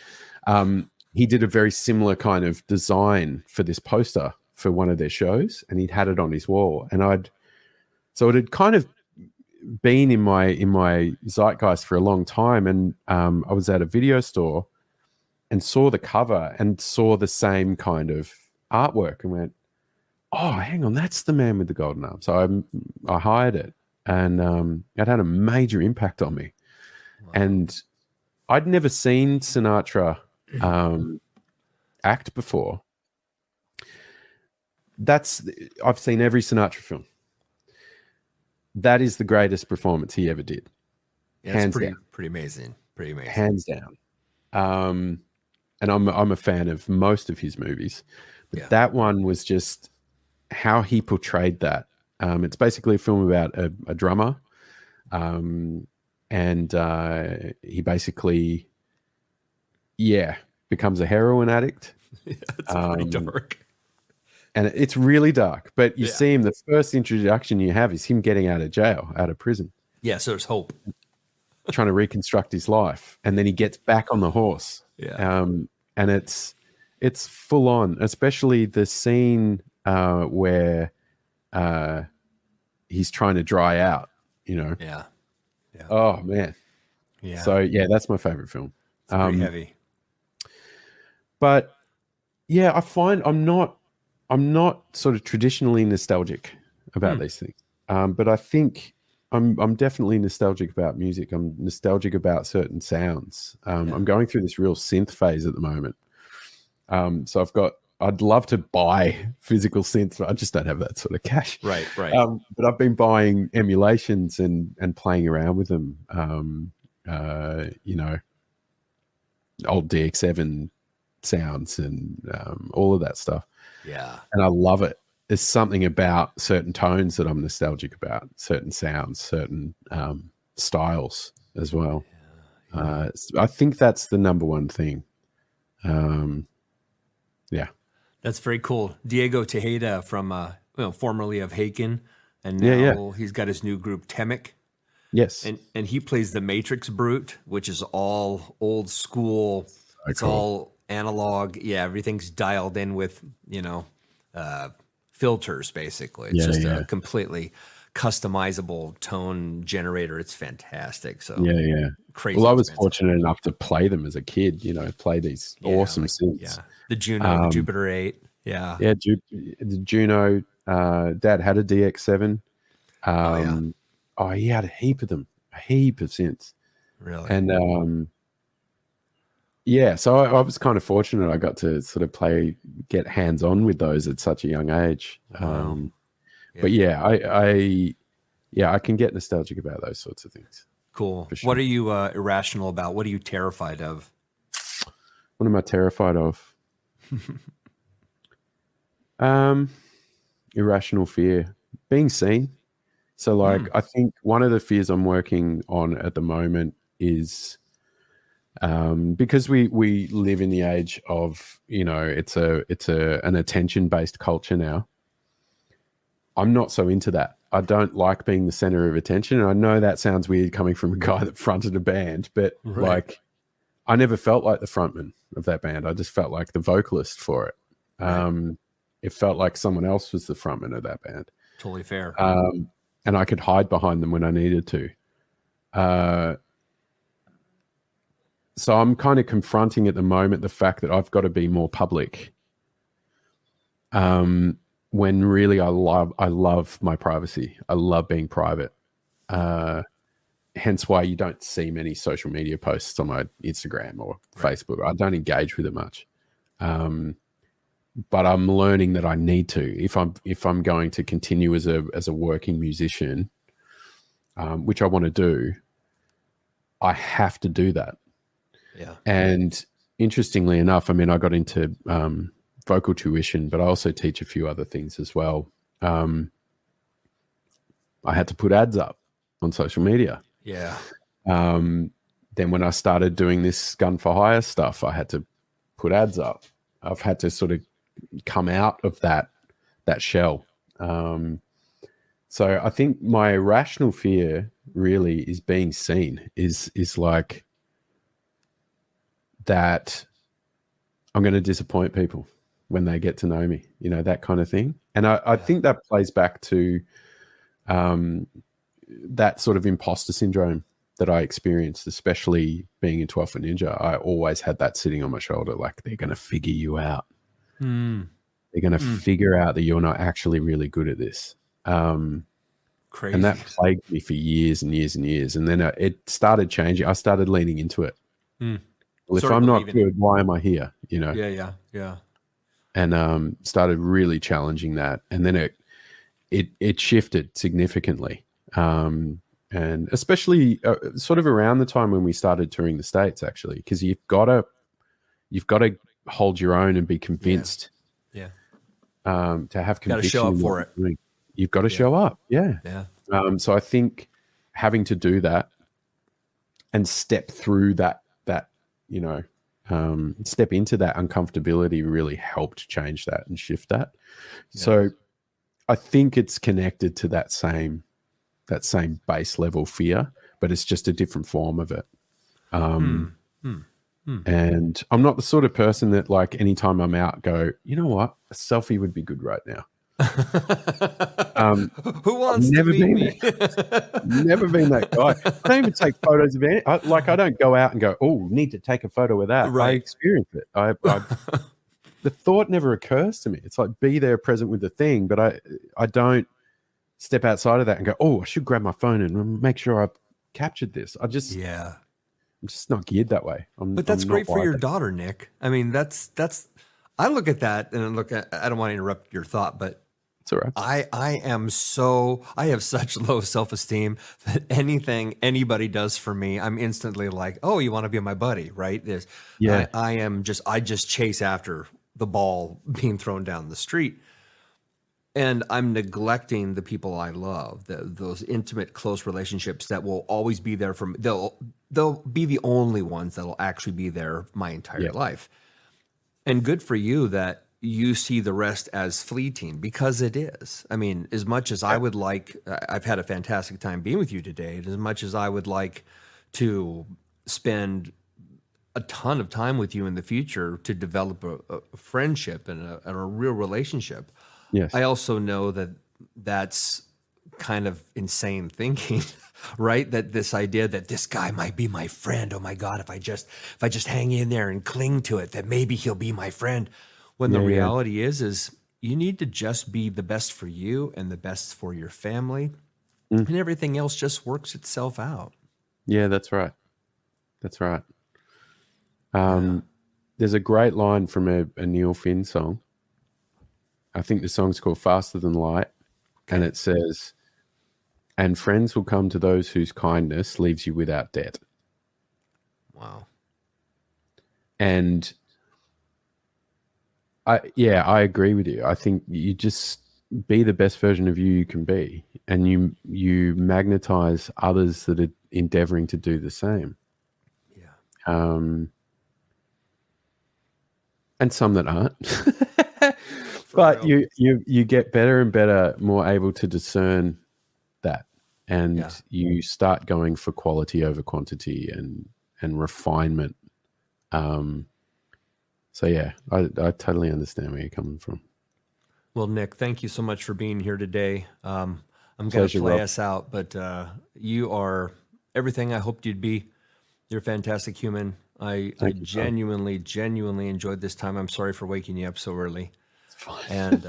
He did a very similar kind of design for this poster for one of their shows, and he'd had it on his wall. And so it had kind of been in my zeitgeist for a long time. And I was at a video store and saw the cover and saw the same kind of artwork and went, oh, hang on, that's The Man with the Golden Arm. So I hired it, and it had a major impact on me. Wow. And I'd never seen Sinatra act before. I've seen every Sinatra film. That is the greatest performance he ever did. Yeah, hands it's down. Pretty amazing. Pretty amazing. Hands down. And I'm a fan of most of his movies. But that one was just how he portrayed that. It's basically a film about a drummer. And and he basically, becomes a heroin addict. That's pretty dark. And it's really dark, but you see him, the first introduction you have is him getting out of jail, out of prison. Yeah, so there's hope. Trying to reconstruct his life. And then he gets back on the horse. Yeah. And it's full on, especially the scene where he's trying to dry out, Yeah. Oh, man. Yeah. So, that's my favorite film. It's pretty heavy. But, I find I'm not sort of traditionally nostalgic about these things. But I think I'm definitely nostalgic about music. I'm nostalgic about certain sounds. I'm going through this real synth phase at the moment. So I'd love to buy physical synths, but I just don't have that sort of cash. Right. But I've been buying emulations and playing around with them. Old DX7 sounds and all of that stuff. Yeah. And I love it. There's something about certain tones that I'm nostalgic about, certain sounds, certain styles as well. I think that's the number one thing. That's very cool. Diego Tejeda from, formerly of Haken, and now he's got his new group, Temic. Yes. And he plays the Matrix Brute, which is all old school. It's all analog. Yeah, everything's dialed in with, filters, basically. It's just a completely customizable tone generator. It's fantastic. So crazy. Well, I was fortunate enough to play them as a kid, play these awesome synths. Yeah. The Juno, the Jupiter 8. Yeah. Yeah, the Juno. Dad had a DX7. He had a heap of them, a heap of synths. Really? And so I was kind of fortunate. I got to sort of get hands-on with those at such a young age. Wow. But I can get nostalgic about those sorts of things. Cool. Sure. What are you irrational about? What are you terrified of? What am I terrified of? Irrational fear, being seen. So I think one of the fears I'm working on at the moment is because we live in the age of, it's an attention-based culture now. I'm not so into that. I don't like being the center of attention. And I know that sounds weird coming from a guy that fronted a band, but I never felt like the frontman of that band. I just felt like the vocalist for it. It felt like someone else was the frontman of that band. Totally fair. And I could hide behind them when I needed to. So I'm kind of confronting at the moment the fact that I've got to be more public. When really I love my privacy. I love being private. Hence why you don't see many social media posts on my Instagram or Facebook. I don't engage with it much. But I'm learning that I need to if I'm going to continue as a working musician, which I want to do. I have to do that. Yeah. And interestingly enough, I got into vocal tuition, but I also teach a few other things as well. I had to put ads up on social media. Yeah. Then when I started doing this gun for hire stuff, I had to put ads up. I've had to sort of come out of that shell. So I think my irrational fear really is being seen, is like that I'm going to disappoint people when they get to know me, that kind of thing. And I think that plays back to that sort of imposter syndrome that I experienced, especially being in 12 Foot Ninja. I always had that sitting on my shoulder, like they're going to figure you out. They're going to figure out that you're not actually really good at this. Crazy. And that plagued me for years and years and years. And then it started changing. I started leaning into it. Well, if I'm not good, why am I here? Yeah. And started really challenging that. And then it shifted significantly. And especially sort of around the time when we started touring the States, actually, because you've got to hold your own and be convinced. Yeah. To have conviction. Got to show up for it. You've got to show up. Yeah. Yeah. So I think having to do that step through that step into that uncomfortability really helped change that and shift that. Yeah. So I think it's connected to that same base level fear, but it's just a different form of it. And I'm not the sort of person that, like, anytime I'm out, go, you know what, a selfie would be good right now. Who wants to meet me? Never been that guy. I don't even take photos of it. I don't go out and go, oh, need to take a photo of that. Right. I experience it. The thought never occurs to me. It's like, be there present with the thing, but I don't step outside of that and go, oh, I should grab my phone and make sure I've captured this. I'm just not geared that way. But that's great for your daughter, Nik. I mean, that's. I look at that and I don't want to interrupt your thought, but it's all right. I have such low self-esteem that anything anybody does for me, I'm instantly like, oh, you want to be my buddy, right? I just chase after the ball being thrown down the street. And I'm neglecting the people I love, those intimate, close relationships that will always be there for me. They'll be the only ones that will actually be there my entire life. And good for you that you see the rest as fleeting, because it is. I mean, as much as I would like, I've had a fantastic time being with you today, as much as I would like to spend a ton of time with you in the future to develop a friendship and a real relationship. Yes. I also know that that's kind of insane thinking, right? That this idea that this guy might be my friend. Oh my God, if I just hang in there and cling to it, that maybe he'll be my friend. When the reality is you need to just be the best for you and the best for your family, and everything else just works itself out. Yeah, that's right. That's right. There's a great line from a Neil Finn song. I think the song's called Faster Than Light. Okay. And it says, and friends will come to those whose kindness leaves you without debt. Wow. And I agree with you. I think you just be the best version of you can be, and you magnetize others that are endeavoring to do the same. Yeah. And some that aren't. But you get better and better, more able to discern that, and you start going for quality over quantity and refinement. So yeah, I totally understand where you're coming from. Well, Nik, thank you so much for being here today. I'm going to play us out, but you are everything I hoped you'd be. You're a fantastic human. I genuinely enjoyed this time. I'm sorry for waking you up so early. And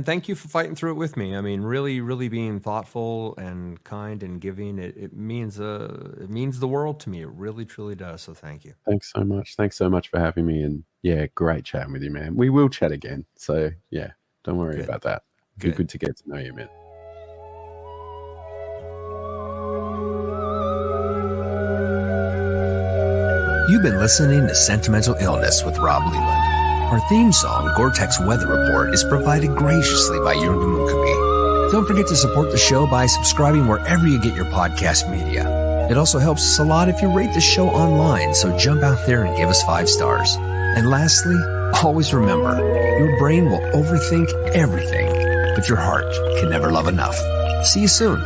thank you for fighting through it with me. I mean, really being thoughtful and kind and giving. It means the world to me. It really, truly does. So thank you. Thanks so much. Thanks so much for having me. And yeah, great chatting with you, man. We will chat again. So yeah, don't worry about that. Be good to get to know you, man. You've been listening to Sentimental Illness with Rob Leland. Our theme song, Gore-Tex Weather Report, is provided graciously by Jürgen Mukabe. Don't forget to support the show by subscribing wherever you get your podcast media. It also helps us a lot if you rate the show online, so jump out there and give us 5 stars. And lastly, always remember, your brain will overthink everything, but your heart can never love enough. See you soon.